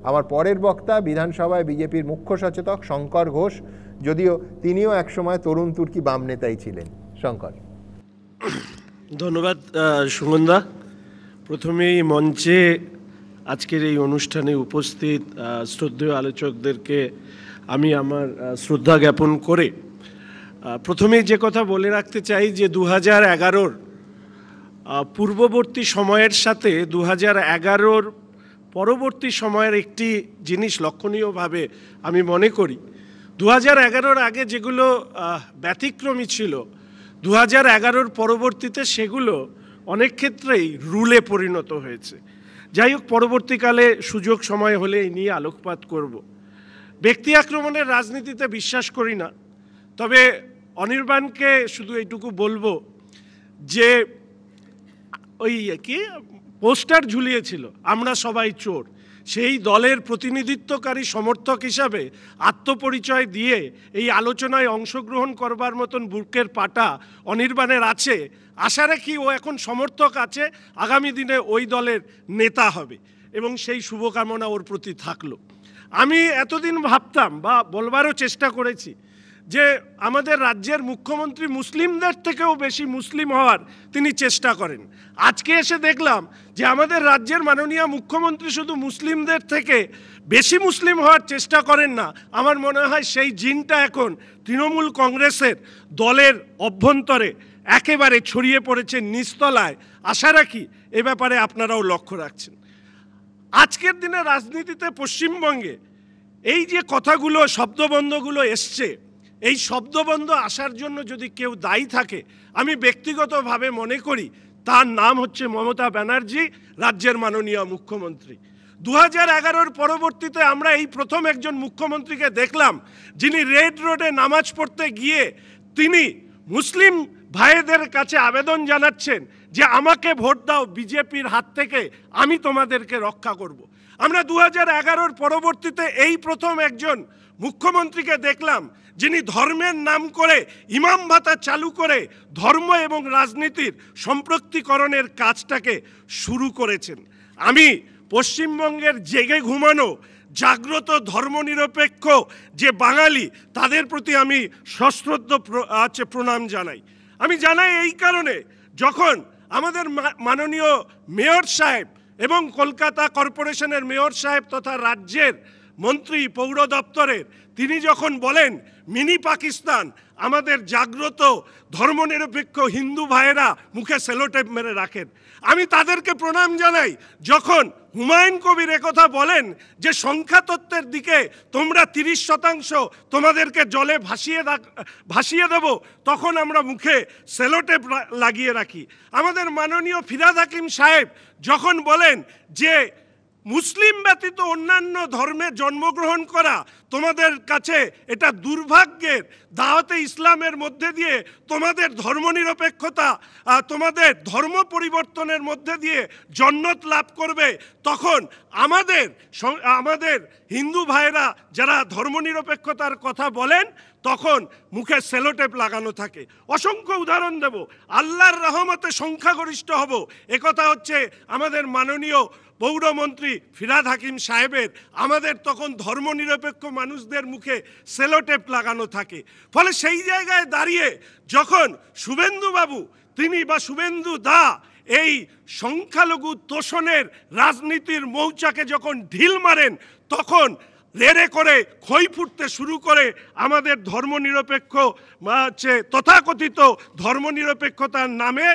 আমার পরের বক্তা বিধানসভায় বিজেপির মুখ্য সচেতক শঙ্কর ঘোষ, যদিও তিনিও একসময় তরুণ তুর্কি বাম নেতাই ছিলেন। শঙ্কর। ধন্যবাদ সুমনদা। প্রথমেই মঞ্চে আজকের এই অনুষ্ঠানে উপস্থিত শ্রদ্ধেয় আলোচকদেরকে আমি আমার শ্রদ্ধা জ্ঞাপন করে প্রথমেই যে কথা বলে রাখতে চাই যে 2011-র পূর্ববর্তী সময়ের সাথে 2011-র পরবর্তী সময়ের একটি জিনিস লক্ষণীয়ভাবে আমি মনে করি, 2011-র আগে যেগুলো ব্যতিক্রমী ছিল 2011-র পরবর্তীতে সেগুলো অনেক ক্ষেত্রেই রুলে পরিণত হয়েছে। যাই হোক, পরবর্তীকালে সুযোগ সময় হলে এই নিয়ে আলোকপাত করব। ব্যক্তি আক্রমণের রাজনীতিতে বিশ্বাস করি না, তবে অনির্বাণকে শুধু এইটুকু বলবো যে ওই কি পোস্টার ঝুলিয়েছিল আমরা সবাই চোর, সেই দলের প্রতিনিধিত্বকারী সমর্থক হিসাবে আত্মপরিচয় দিয়ে এই আলোচনায় অংশগ্রহণ করবার মতন বুকের পাটা অনির্বাণের আছে। আশা রাখি ও এখন সমর্থক আছে, আগামী দিনে ওই দলের নেতা হবে এবং সেই শুভকামনা ওর প্রতি থাকলো। আমি এতদিন ভাবতাম বা বলবারও চেষ্টা করেছি যে আমাদের রাজ্যের মুখ্যমন্ত্রী মুসলিমদের থেকেও বেশি মুসলিম হওয়ার তিনি চেষ্টা করেন। আজকে এসে দেখলাম যে আমাদের রাজ্যের মাননীয় মুখ্যমন্ত্রী শুধু মুসলিমদের থেকে বেশি মুসলিম হওয়ার চেষ্টা করেন না। আমার মনে হয় সেই জিনটা এখন তৃণমূল কংগ্রেসের দলের অভ্যন্তরে একেবারে ছড়িয়ে পড়েছে নিচতলায়। আশা রাখি এ ব্যাপারে আপনারাও লক্ষ্য রাখছেন। আজকের দিনে রাজনীতিতে পশ্চিমবঙ্গে এই যে কথাগুলো শব্দবন্ধগুলো এসছে, এই শব্দবন্ধ আসার জন্য যদি কেউ দায়ী থাকে আমি ব্যক্তিগতভাবে মনে করি তার নাম হচ্ছে মমতা ব্যানার্জি, রাজ্যের মাননীয় মুখ্যমন্ত্রী। 2011-র পরবর্তীতে আমরা এই প্রথম একজন মুখ্যমন্ত্রীকে দেখলাম যিনি রেড রোডে নামাজ পড়তে গিয়ে তিনি মুসলিম ভাইদের কাছে আবেদন জানাচ্ছেন যে আমাকে ভোট দাও, বিজেপির হাত থেকে আমি তোমাদেরকে রক্ষা করব। আমরা 2011-র পরবর্তীতে এই প্রথম একজন মুখ্যমন্ত্রীকে দেখলাম যিনি ধর্মের নাম করে ইমাম ভাতা চালু করে ধর্ম এবং রাজনীতির সম্পৃক্তকরণের কাজটাকে শুরু করেছেন। আমি পশ্চিমবঙ্গের জেগে ঘুমানো জাগ্রত ধর্মনিরপেক্ষ যে বাঙালি তাদের প্রতি আমি সশ্রদ্ধ প্রণাম জানাই। আমি জানাই এই কারণে, যখন আমাদের মাননীয় মেয়র সাহেব এবং কলকাতা কর্পোরেশনের মেয়র সাহেব তথা রাজ্যের মন্ত্রী পৌর দপ্তরের তিনি যখন বলেন মিনি পাকিস্তান, আমাদের জাগ্রত ধর্মনিরপেক্ষ হিন্দু ভাইয়েরা মুখে সেলোটেপ মেরে রাখেন। আমি তাদেরকে প্রণাম জানাই। যখন হুমায়ুন কবির একথা বলেন যে সংখ্যাতত্ত্বের দিকে তোমরা 30% তোমাদেরকে জলে ভাসিয়ে দেব, তখন আমরা মুখে সেলোটেপ লাগিয়ে রাখি। আমাদের মাননীয় ফিরহাদ হাকিম সাহেব যখন বলেন যে মুসলিম ব্যতীত অন্যান্য ধর্মে জন্মগ্রহণ করা তোমাদের কাছে এটা দুর্ভাগ্যের, দাওয়াতে ইসলামের মধ্যে দিয়ে তোমাদের ধর্মনিরপেক্ষতা, তোমাদের ধর্ম পরিবর্তনের মধ্যে দিয়ে জান্নাত লাভ করবে, তখন আমাদের হিন্দু ভাইরা যারা ধর্মনিরপেক্ষতার কথা বলেন তখন মুখে সেলোটেপ লাগানো থাকে। অসংখ্য উদাহরণ দেব। আল্লাহর রহমতে সংখ্যাগরিষ্ঠ হব, একথা হচ্ছে আমাদের মাননীয় পৌরমন্ত্রী ফিরহাদ হাকিম সাহেবের। আমাদের তখন ধর্মনিরপেক্ষ মানুষদের মুখে সেলোটেপ লাগানো থাকে। ফলে সেই জায়গায় দাঁড়িয়ে যখন শুভেন্দুবাবু তিনি বা শুভেন্দু দা এই সংখ্যালঘু তোষণের রাজনীতির মৌচাকে যখন ঢিল মারেন, তখন রেড়ে করে খই ফুটতে শুরু করে আমাদের ধর্মনিরপেক্ষ তথাকথিত ধর্মনিরপেক্ষতার নামে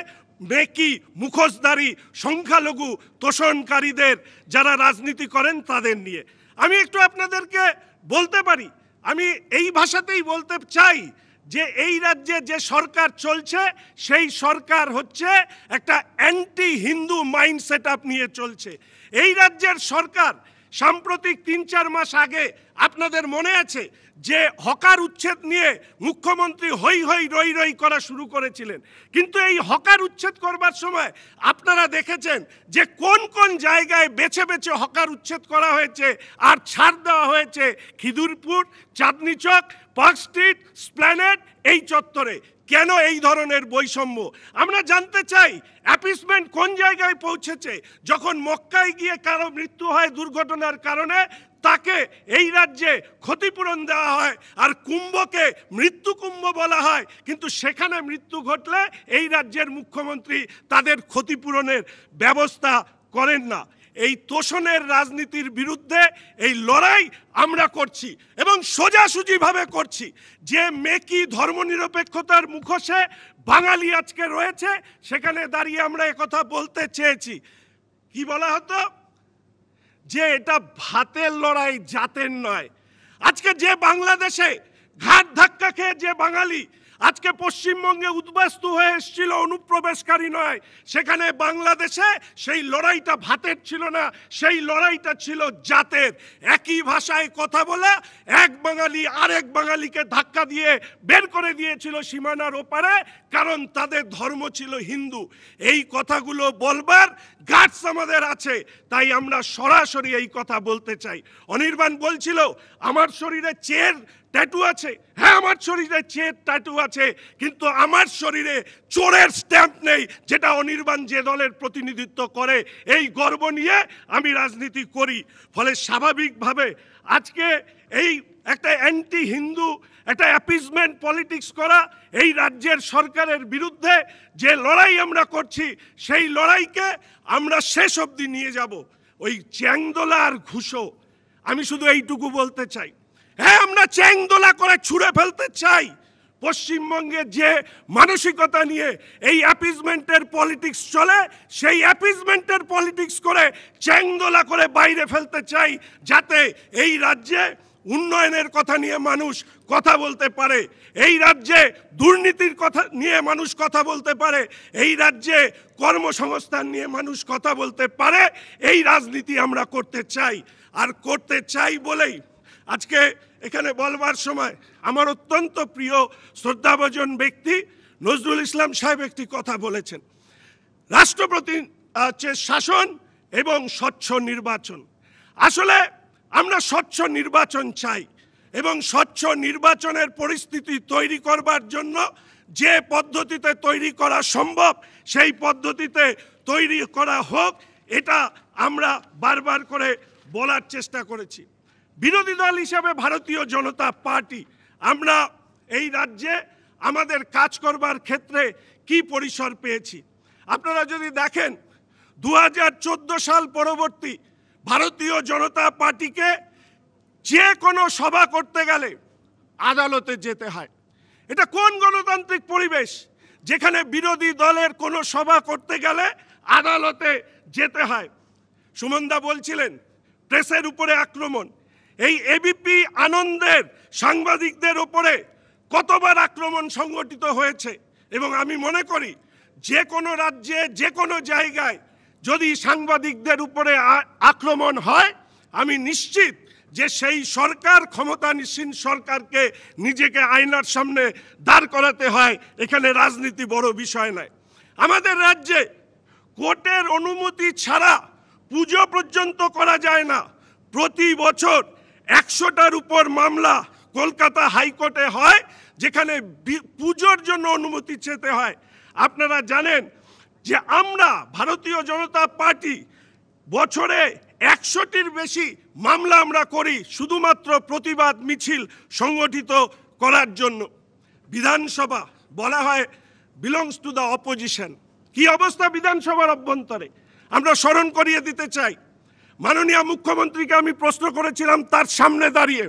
মেকি মুখোশধারী সংখ্যালঘু তোষণকারীদের যারা রাজনীতি করেন তাদের নিয়ে। আমি একটু আপনাদেরকে বলতে পারি, আমি এই ভাষাতেই বলতে চাই যে এই রাজ্যে যে সরকার চলছে সেই সরকার হচ্ছে একটা anti Hindu mind set up নিয়ে চলছে। এই রাজ্যের সরকার সাম্প্রতিক 3-4 মাস আগে আপনাদের মনে আছে যে হকার উচ্ছেদ নিয়ে মুখ্যমন্ত্রী হই হই রই রই করা শুরু করেছিলেন। কিন্তু এই হকার উচ্ছেদ করবার সময় আপনারা দেখেছেন যে কোন কোন জায়গায় বেছে বেছে হকার উচ্ছেদ করা হয়েছে আর ছাড় দেওয়া হয়েছে খিদিরপুর, চাঁদনি চক, পার্ক স্ট্রিট, স্প্ল্যানেড এই চত্বরে। কেন এই ধরনের বৈষম্য? আমরা জানতে চাই অ্যাপিসমেন্ট কোন জায়গায় পৌঁছেছে। যখন মক্কায় গিয়ে কারো মৃত্যু হয় দুর্ঘটনার কারণে, তাকে এই রাজ্যে ক্ষতিপূরণ দেওয়া হয়, আর কুম্ভকে মৃত্যু কুম্ভ বলা হয়, কিন্তু সেখানে মৃত্যু ঘটলে এই রাজ্যের মুখ্যমন্ত্রী তাদের ক্ষতিপূরণের ব্যবস্থা করেন না। এই তোষণের রাজনীতির বিরুদ্ধে এই লড়াই আমরা করছি এবং সোজাসুজিভাবে করছি। যে মেকি ধর্মনিরপেক্ষতার মুখোশে বাঙালি আজকে রয়েছে, সেখানে দাঁড়িয়ে আমরা একথা বলতে চেয়েছি। কি বলা হতো? যে এটা ভাতের লড়াই, জাতের নয়। আজকে যে বাংলাদেশে ঘাট ধাক্কা খেয়ে যে বাঙালি আজকে পশ্চিমবঙ্গে উদ্বাস্তু হয়ে এসেছিল, অনুপ্রবেশকারী নয়, সেখানে বাংলাদেশে সেই লড়াইটা ভাতের ছিল না, সেই লড়াইটা ছিল জাতের। একই ভাষায় কথা বলা এক বাঙালি আরেক বাঙালিকে ধাক্কা দিয়ে বের করে দিয়েছিল সীমানার ওপারে, কারণ তাদের ধর্ম ছিল হিন্দু। এই কথাগুলো বলবার গাটস আমাদের আছে, তাই আমরা সরাসরি এই কথা বলতে চাই। অনির্বাণ বলছিল আমার শরীরে চের ট্যাটু আছে। হ্যাঁ, আমার শরীরে চের ট্যাটু আছে, কিন্তু আমার শরীরে চোরের স্ট্যাম্প নেই, যেটা অনির্বাণ যে দলের প্রতিনিধিত্ব করে এই গর্ব নিয়ে আমি রাজনীতি করি। ফলে স্বাভাবিকভাবে আজকে এই একটা অ্যান্টি হিন্দু, একটা অ্যাপিজমেন্ট পলিটিক্স করা এই রাজ্যের সরকারের বিরুদ্ধে যে লড়াই আমরা করছি, সেই লড়াইকে আমরা শেষ অবধি নিয়ে যাব। ওই চ্যাংদোলা আর ঘুষো, আমি শুধু এইটুকু বলতে চাই, হ্যাঁ আমরা চ্যাংদোলা করে ছুঁড়ে ফেলতে চাই। পশ্চিমবঙ্গে যে মানসিকতা নিয়ে এই অ্যাপিজমেন্টের পলিটিক্স চলে, সেই অ্যাপিজমেন্টের পলিটিক্স করে চ্যাংদোলা করে বাইরে ফেলতে চাই, যাতে এই রাজ্যে উন্নয়নের কথা নিয়ে মানুষ কথা বলতে পারে, এই রাজ্যে দুর্নীতির কথা নিয়ে মানুষ কথা বলতে পারে, এই রাজ্যে কর্মসংস্থান নিয়ে মানুষ কথা বলতে পারে। এই রাজনীতি আমরা করতে চাই, আর করতে চাই বলেই আজকে এখানে বলবার সময় আমার অত্যন্ত প্রিয় শ্রদ্ধাভাজন ব্যক্তি নজরুল ইসলাম সাহেব একটি কথা বলেছেন, রাষ্ট্রপতি শাসন এবং স্বচ্ছ নির্বাচন। আসলে আমরা স্বচ্ছ নির্বাচন চাই, এবং স্বচ্ছ নির্বাচনের পরিস্থিতি তৈরি করবার জন্য যে পদ্ধতিতে তৈরি করা সম্ভব সেই পদ্ধতিতে তৈরি করা হোক, এটা আমরা বারবার করে বলার চেষ্টা করেছি। বিরোধী দল হিসাবে ভারতীয় জনতা পার্টি আমরা এই রাজ্যে আমাদের কাজ করবার ক্ষেত্রে কি পরিসর পেয়েছি আপনারা যদি দেখেন, 2014 সাল পরবর্তী ভারতীয় জনতা পার্টিকে যে কোনো সভা করতে গেলে আদালতে যেতে হয়। এটা কোন গণতান্ত্রিক পরিবেশ যেখানে বিরোধী দলের কোনো সভা করতে গেলে আদালতে যেতে হয়? সুমনদা বলছিলেন প্রেসের উপরে আক্রমণ, এই এবিপি আনন্দের সাংবাদিকদের উপরে কতবার আক্রমণ সংগঠিত হয়েছে, এবং আমি মনে করি যে কোনো রাজ্যে যে কোনো জায়গায় যদি সাংবাদিকদের উপরে আক্রমণ হয়, আমি নিশ্চিত যে সেই সরকার ক্ষমতাসীন সরকারকে নিজেকে আয়নার সামনে দাঁড় করাতে হয়। এখানে রাজনীতি বড় বিষয় নয়। আমাদের রাজ্যে কোর্টের অনুমতি ছাড়া পুজো পর্যন্ত করা যায় না। প্রতি বছর 100টার উপর মামলা কলকাতা হাইকোর্টে হয়, যেখানে পুজোর জন্য অনুমতি চেতে হয়। আপনারা জানেন যে আমরা ভারতীয় জনতা পার্টি বছরে 100টির বেশি মামলা আমরা করি শুধুমাত্র প্রতিবাদ মিছিল সংগঠিত করার জন্য। বিধানসভা বলা হয় বিলংস টু দ্য অপোজিশন। কি অবস্থা বিধানসভার অভ্যন্তরে আমরা স্মরণ করিয়ে দিতে চাই। মাননীয় মুখ্যমন্ত্রীকে আমি প্রশ্ন করেছিলাম তার সামনে দাঁড়িয়ে,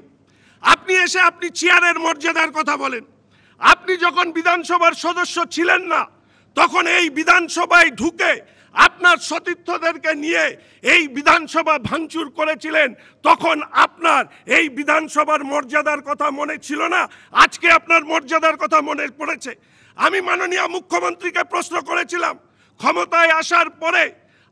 আপনি এসে আপনি চেয়ারের মর্যাদার কথা বলেন। আপনি যখন বিধানসভার সদস্য ছিলেন না, তখন এই বিধানসভায় ঢুকে আপনার সতীর্থদেরকে নিয়ে এই বিধানসভা ভাঙচুর করেছিলেন, তখন আপনার এই বিধানসভার মর্যাদার কথা মনে ছিল না। আজকে আপনার মর্যাদার কথা মনে পড়েছে। আমি মাননীয় মুখ্যমন্ত্রীকে প্রশ্ন করেছিলাম, ক্ষমতায় আসার পরে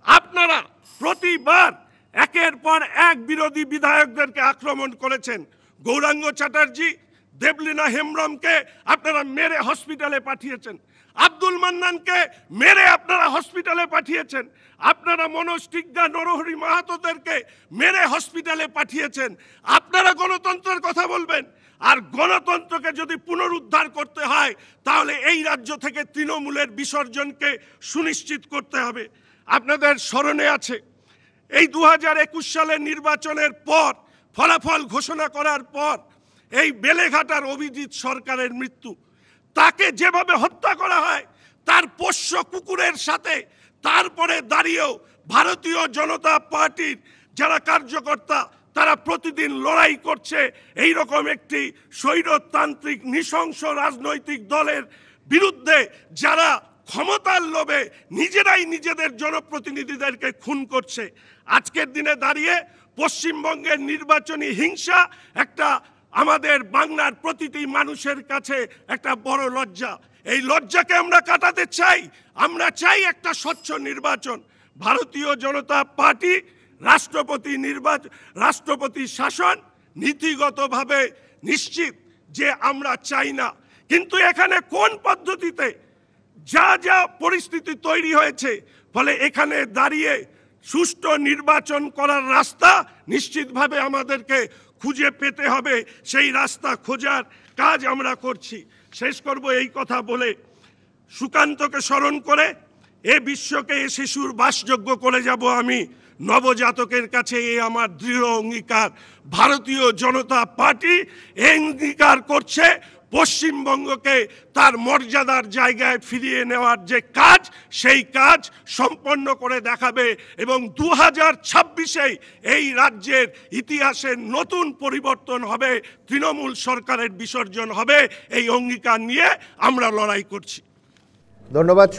আপনারা প্রতিবার একের পর এক বিরোধী বিধায়কদেরকে আক্রমণ করেছেন। গৌরাঙ্গ চ্যাটার্জি, দেবলীনা হেমব্রমকে আপনারা মেরে হসপিটালে পাঠিয়েছেন। আব্দুল মান্নানকে মেরে আপনারা হসপিটালে পাঠিয়েছেন। আপনারা মনোজ টিগ্গা, নরহরি মাহাতোদেরকে মেরে হসপিটালে পাঠিয়েছেন। আপনারা গণতন্ত্রের কথা বলবেন, আর গণতন্ত্রকে যদি পুনরুদ্ধার করতে হয় তাহলে এই রাজ্য থেকে তৃণমূলের বিসর্জনকে সুনিশ্চিত করতে হবে। আপনাদের স্মরণে আছে এই 2021 সালের নির্বাচনের পর ফলাফল ঘোষণা করার পর এই বেলেঘাটার অভিজিৎ সরকারের মৃত্যু, তাকে যেভাবে হত্যা করা হয় তার পোষ্য কুকুরের সাথে তারপরে দাঁড়িয়েও ভারতীয় জনতা পার্টির যারা কার্যকর্তা তারা প্রতিদিন লড়াই করছে এই রকম একটি স্বৈরতান্ত্রিক নৃশংস রাজনৈতিক দলের বিরুদ্ধে, যারা ক্ষমতার লোভে নিজেরাই নিজেদের জনপ্রতিনিধিদেরকে খুন করছে। আজকের দিনে দাঁড়িয়ে পশ্চিমবঙ্গের নির্বাচনী হিংসা একটা আমাদের বাংলার প্রতিটি মানুষের কাছে একটা বড় লজ্জা। এই লজ্জাকে আমরা কাটাতে চাই। আমরা চাই একটা স্বচ্ছ নির্বাচন। ভারতীয় জনতা পার্টি রাষ্ট্রপতি শাসন নীতিগতভাবে নিশ্চিত যে আমরা চাই না, কিন্তু এখানে কোন পদ্ধতিতে যা যা পরিস্থিতি তৈরি হয়েছে, ফলে এখানে দাঁড়িয়ে সুষ্ঠু নির্বাচন করার রাস্তা নিশ্চিতভাবে আমাদেরকে খুঁজে পেতে হবে। সেই রাস্তা খোঁজার কাজ আমরা করছি। শেষ করব এই কথা বলে, সুকান্তকে স্মরণ করে এ বিশ্বকে এ শিশুর বাসযোগ্য করে যাব আমি। নবজাতকের কাছে এ আমার দৃঢ় অঙ্গীকার। ভারতীয় জনতা পার্টি অঙ্গীকার করছে পশ্চিমবঙ্গকে তার মর্যাদার জায়গায় ফিরিয়ে নেওয়ার যে কাজ, সেই কাজ সম্পন্ন করে দেখাবে এবং 2026-এ এই রাজ্যের ইতিহাসের নতুন পরিবর্তন হবে, তৃণমূল সরকারের বিসর্জন হবে। এই অঙ্গীকার নিয়ে আমরা লড়াই করছি। ধন্যবাদ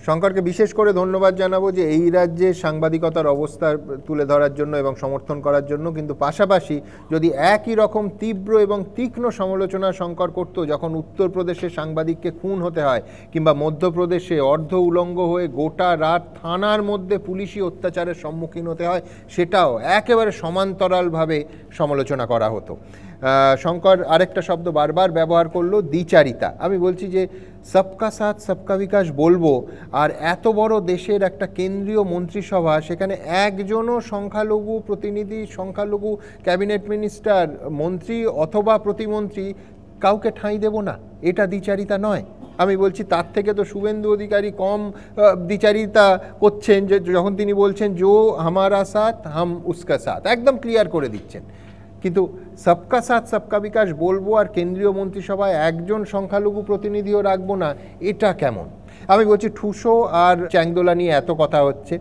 শঙ্করকে বিশেষ করে ধন্যবাদ জানাবো যে এই রাজ্যে সাংবাদিকতার অবস্থা তুলে ধরার জন্য এবং সমর্থন করার জন্য। কিন্তু পাশাপাশি যদি একই রকম তীব্র এবং তীক্ষ্ণ সমালোচনা শঙ্কর করত যখন উত্তরপ্রদেশে সাংবাদিককে খুন হতে হয়, কিংবা মধ্যপ্রদেশে অর্ধ উলঙ্গ হয়ে গোটা রাত থানার মধ্যে পুলিশি অত্যাচারের সম্মুখীন হতে হয়, সেটাও একেবারে সমান্তরালভাবে সমালোচনা করা হতো। শঙ্কর আরেকটা শব্দ বারবার ব্যবহার করলো, দ্বিচারিতা। আমি বলছি যে সবকা সাথ সবকা বিকাশ বলবো, আর এত বড় দেশের একটা কেন্দ্রীয় মন্ত্রিসভা, সেখানে একজনও সংখ্যালঘু প্রতিনিধি, সংখ্যালঘু ক্যাবিনেট মিনিস্টার, মন্ত্রী অথবা প্রতিমন্ত্রী কাউকে ঠাঁই দেব না, এটা দ্বিচারিতা নয়। আমি বলছি তার থেকে তো শুভেন্দু অধিকারী কম দ্বিচারিতা করছেন যে যখন তিনি বলছেন জো হামারা সাথ হাম উসকা সাথ, একদম ক্লিয়ার করে দিচ্ছেন। কিন্তু সবকা সাথ সবকা বিকাশ বলবো আর কেন্দ্রীয় মন্ত্রিসভায় একজন সংখ্যালঘু প্রতিনিধিও রাখবো না, এটা কেমন? আমি বলছি ঠুসো আর চ্যাংদোলা নিয়ে এত কথা হচ্ছে।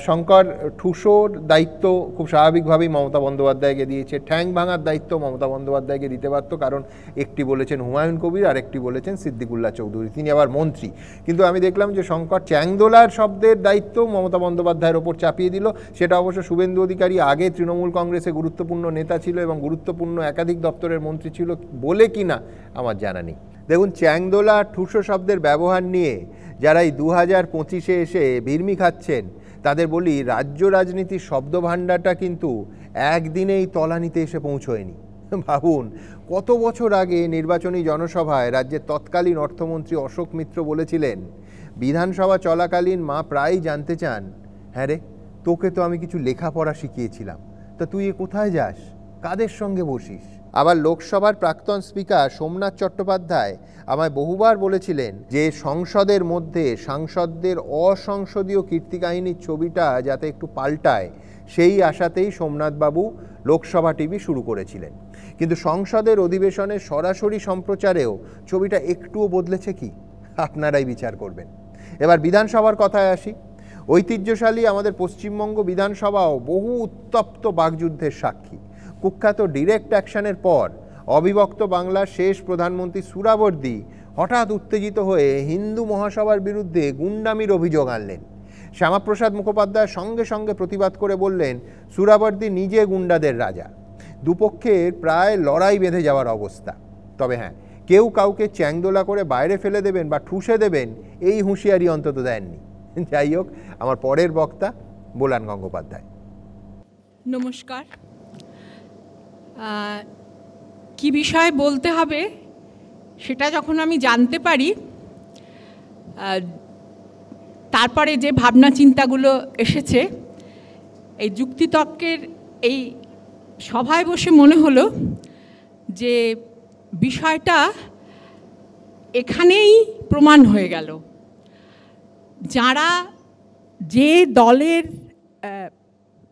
শঙ্কর, ঠুসোর দায়িত্ব খুব স্বাভাবিকভাবেই মমতা বন্দ্যোপাধ্যায়কে দিয়েছে, ঠ্যাং ভাঙার দায়িত্ব মমতা বন্দ্যোপাধ্যায়কে দিতে পারত, কারণ একটি বলেছেন হুমায়ুন কবির আর একটি বলেছেন সিদ্দিকুল্লাহ চৌধুরী, তিনি আবার মন্ত্রী। কিন্তু আমি দেখলাম যে শঙ্কর চ্যাংদোলার শব্দের দায়িত্ব মমতা বন্দ্যোপাধ্যায়ের ওপর চাপিয়ে দিল। সেটা অবশ্য শুভেন্দু অধিকারী আগে তৃণমূল কংগ্রেসে গুরুত্বপূর্ণ নেতা ছিল এবং গুরুত্বপূর্ণ একাধিক দপ্তরের মন্ত্রী ছিল বলে কিনা আমার জানা নেই। দেখুন, চ্যাংদোলা ঠুসো শব্দের ব্যবহার নিয়ে যারা এই 2025-এ এসে ভিড়মি খাচ্ছেন তাদের বলি, রাজ্য রাজনীতির শব্দভাণ্ডারটা কিন্তু একদিনেই তলানিতে এসে পৌঁছয়নি। ভাবুন, কত বছর আগে নির্বাচনী জনসভায় রাজ্যের তৎকালীন অর্থমন্ত্রী অশোক মিত্র বলেছিলেন, বিধানসভা চলাকালীন মা প্রায়ই জানতে চান, হ্যাঁ রে, তোকে তো আমি কিছু লেখাপড়া শিখিয়েছিলাম, তা তুই এ কোথায় যাস, কাদের সঙ্গে বসিস? আবার লোকসভার প্রাক্তন স্পিকার সোমনাথ চট্টোপাধ্যায় আমায় বহুবার বলেছিলেন যে সংসদের মধ্যে সাংসদদের অসংসদীয় কীর্তিকাহিনীর ছবিটা যাতে একটু পাল্টায়, সেই আশাতেই সোমনাথবাবু লোকসভা টিভি শুরু করেছিলেন। কিন্তু সংসদের অধিবেশনে সরাসরি সম্প্রচারেও ছবিটা একটুও বদলেছে কি? আপনারাই বিচার করবেন। এবার বিধানসভার কথায় আসি। ঐতিহ্যশালী আমাদের পশ্চিমবঙ্গ বিধানসভাও বহু উত্তপ্ত বাকযুদ্ধের সাক্ষী। কুখ্যাত ডিরেক্ট অ্যাকশনের পর অবিভক্ত বাংলার শেষ প্রধানমন্ত্রী সুরাবর্দী হঠাৎ উত্তেজিত হয়ে হিন্দু মহাসভার বিরুদ্ধে গুন্ডামির অভিযোগ আনলেন। শ্যামাপ্রসাদ মুখোপাধ্যায় সঙ্গে সঙ্গে প্রতিবাদ করে বললেন, সুরাবর্দী নিজে গুন্ডাদের রাজা। দুপক্ষের প্রায় লড়াই বেঁধে যাওয়ার অবস্থা। তবে হ্যাঁ, কেউ কাউকে চ্যাংদোলা করে বাইরে ফেলে দেবেন বা ঠুসে দেবেন, এই হুঁশিয়ারি অন্তত দেননি। যাই হোক, আমার পরের বক্তা বোলান গঙ্গোপাধ্যায়। নমস্কার। কি বিষয়ে বলতে হবে সেটা যখন আমি জানতে পারি, তারপরে যে ভাবনা চিন্তাগুলো এসেছে, এই যুক্তিতর্কের এই সভায় বসে মনে হলো যে বিষয়টা এখানেই প্রমাণ হয়ে গেল, যারা যে দলের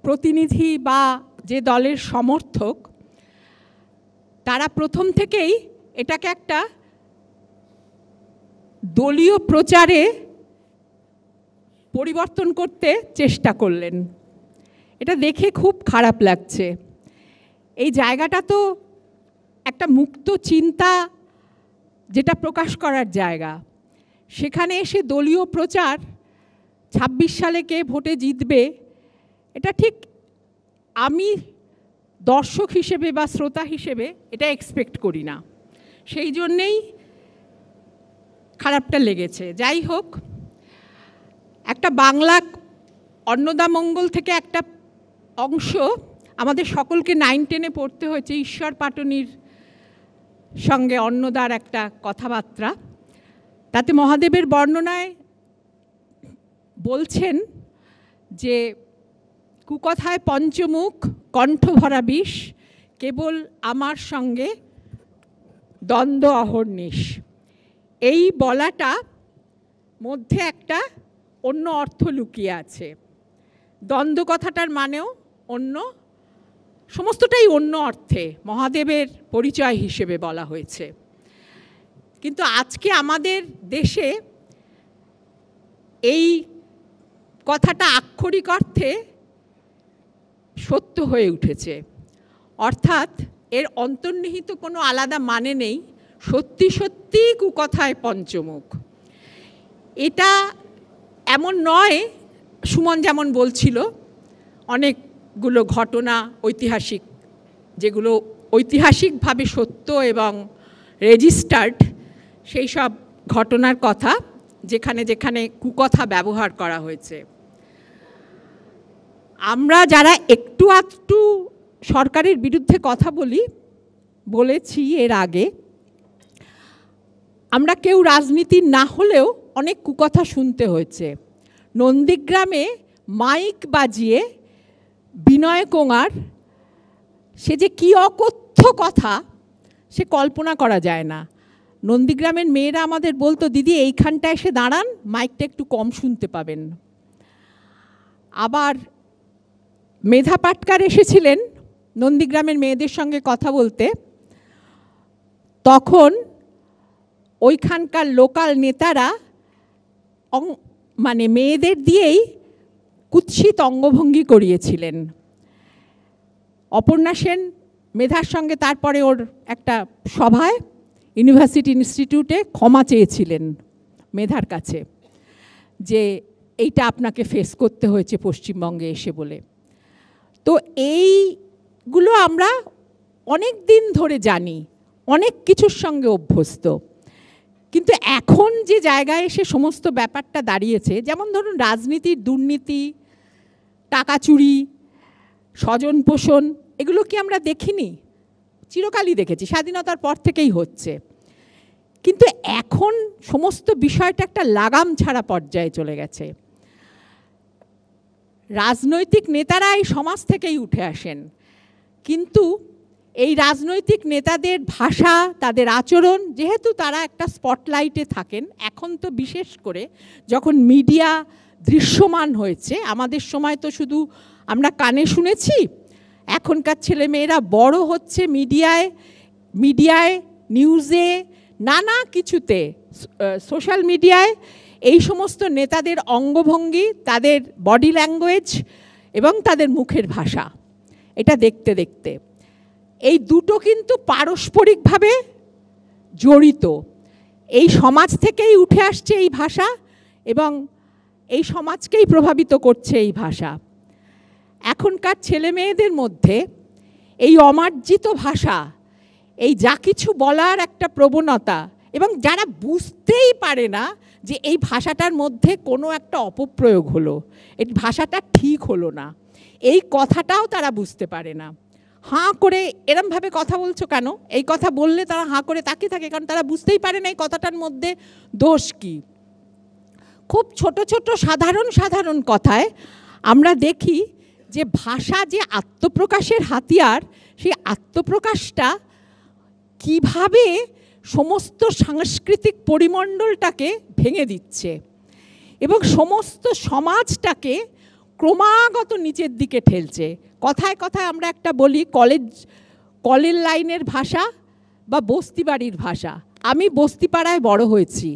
প্রতিনিধি বা যে দলের সমর্থক, তারা প্রথম থেকেই এটাকে একটা দলীয় প্রচারে পরিবর্তন করতে চেষ্টা করলেন। এটা দেখে খুব খারাপ লাগছে। এই জায়গাটা তো একটা মুক্ত চিন্তা যেটা প্রকাশ করার জায়গা, সেখানে এসে দলীয় প্রচার 26 সালে কে ভোটে জিতবে, এটা ঠিক আমি দর্শক হিসেবে বা শ্রোতা হিসেবে এটা এক্সপেক্ট করি না। সেই জন্যেই খারাপটা লেগেছে। যাই হোক, একটা বাংলা অন্নদামঙ্গল থেকে একটা অংশ আমাদের সকলকে 9-10-এ পড়তে হয়েছে, ঈশ্বর পাটনির সঙ্গে অন্নদার একটা কথাবার্তা। তাতে মহাদেবের বর্ণনায় বলছেন যে কুকথায় পঞ্চমুখ কণ্ঠ ভরা বিষ, কেবল আমার সঙ্গে দ্বন্দ্ব অহর্নিশ। এই বলাটা মধ্যে একটা অন্য অর্থ লুকিয়ে আছে। দ্বন্দ্ব কথাটার মানেও অন্য, সমস্তটাই অন্য অর্থে মহাদেবের পরিচয় হিসেবে বলা হয়েছে। কিন্তু আজকে আমাদের দেশে এই কথাটা আক্ষরিক অর্থে সত্য হয়ে উঠেছে, অর্থাৎ এর অন্তর্নিহিত কোনো আলাদা মানে নেই। সত্যি সত্যি কুকথায় পঞ্চমুখ। এটা এমন নয়, সুমন যেমন বলছিল, অনেকগুলো ঘটনা ঐতিহাসিক, যেগুলো ঐতিহাসিকভাবে সত্য এবং রেজিস্টার্ড, সেই সব ঘটনার কথা যেখানে যেখানে কুকথা ব্যবহার করা হয়েছে। আমরা যারা একটু আধটু সরকারের বিরুদ্ধে কথা বলেছি এর আগে, আমরা কেউ রাজনীতির না হলেও অনেক কুকথা শুনতে হয়েছে। নন্দীগ্রামে মাইক বাজিয়ে বিনয় কোঙার সে যে কী অকথ্য কথা, সে কল্পনা করা যায় না। নন্দীগ্রামের মেয়েরা আমাদের বলতো, দিদি এইখানটা এসে দাঁড়ান, মাইকটা একটু কম শুনতে পাবেন। আবার মেধা পাটকার এসেছিলেন নন্দীগ্রামের মেয়েদের সঙ্গে কথা বলতে, তখন ওইখানকার লোকাল নেতারা মানে মেয়েদের দিয়েই কুৎসিত অঙ্গভঙ্গি করিয়েছিলেন। অপর্ণা সেন মেধার সঙ্গে তারপরে ওর একটা সভায় ইউনিভার্সিটি ইনস্টিটিউটে ক্ষমা চেয়েছিলেন মেধার কাছে, যে এইটা আপনাকে ফেস করতে হয়েছে পশ্চিমবঙ্গে এসে বলে। তো এইগুলো আমরা অনেক দিন ধরে জানি, অনেক কিছুর সঙ্গে অভ্যস্ত। কিন্তু এখন যে জায়গায় এসে সমস্ত ব্যাপারটা দাঁড়িয়েছে, যেমন ধরুন রাজনীতির দুর্নীতি, টাকা চুরি, স্বজন পোষণ, এগুলো কি আমরা দেখিনি? চিরকালই দেখেছি, স্বাধীনতার পর থেকেই হচ্ছে। কিন্তু এখন সমস্ত বিষয়টা একটা লাগাম ছাড়া পর্যায়ে চলে গেছে। রাজনৈতিক নেতারা এই সমাজ থেকেই উঠে আসেন, কিন্তু এই রাজনৈতিক নেতাদের ভাষা, তাদের আচরণ, যেহেতু তারা একটা স্পটলাইটে থাকেন, এখন তো বিশেষ করে যখন মিডিয়া দৃশ্যমান হয়েছে, আমাদের সময় তো শুধু আমরা কানে শুনেছি, এখনকার ছেলেমেয়েরা বড় হচ্ছে মিডিয়ায়, নিউজে, নানা কিছুতে, সোশ্যাল মিডিয়ায় এই সমস্ত নেতাদের অঙ্গভঙ্গি, তাদের বডি ল্যাঙ্গুয়েজ এবং তাদের মুখের ভাষা, এটা দেখতে দেখতে এই দুটো কিন্তু পারস্পরিকভাবে জড়িত। এই সমাজ থেকেই উঠে আসছে এই ভাষা এবং এই সমাজকেই প্রভাবিত করছে এই ভাষা। এখনকার ছেলে মেয়েদের মধ্যে এই অমার্জিত ভাষা, এই যা কিছু বলার একটা প্রবণতা, এবং যারা বুঝতেই পারে না যে এই ভাষাটার মধ্যে কোনো একটা অপপ্রয়োগ হলো, এই ভাষাটা ঠিক হলো না, এই কথাটাও তারা বুঝতে পারে না। হাঁ করে এরমভাবে কথা বলছো কেন, এই কথা বললে তারা হাঁ করে তাকিয়ে থাকে, কারণ তারা বুঝতেই পারে না এই কথাটার মধ্যে দোষ কী। খুব ছোট ছোট সাধারণ কথায় আমরা দেখি যে ভাষা যে আত্মপ্রকাশের হাতিয়ার, সেই আত্মপ্রকাশটা কিভাবে সমস্ত সাংস্কৃতিক পরিমণ্ডলটাকে ভেঙে দিচ্ছে এবং সমস্ত সমাজটাকে ক্রমাগত নিচের দিকে ঠেলছে। কথায় কথায় আমরা একটা বলি কলের লাইনের ভাষা বা বস্তি বাড়ির ভাষা। আমি বস্তিপাড়ায় বড় হয়েছি,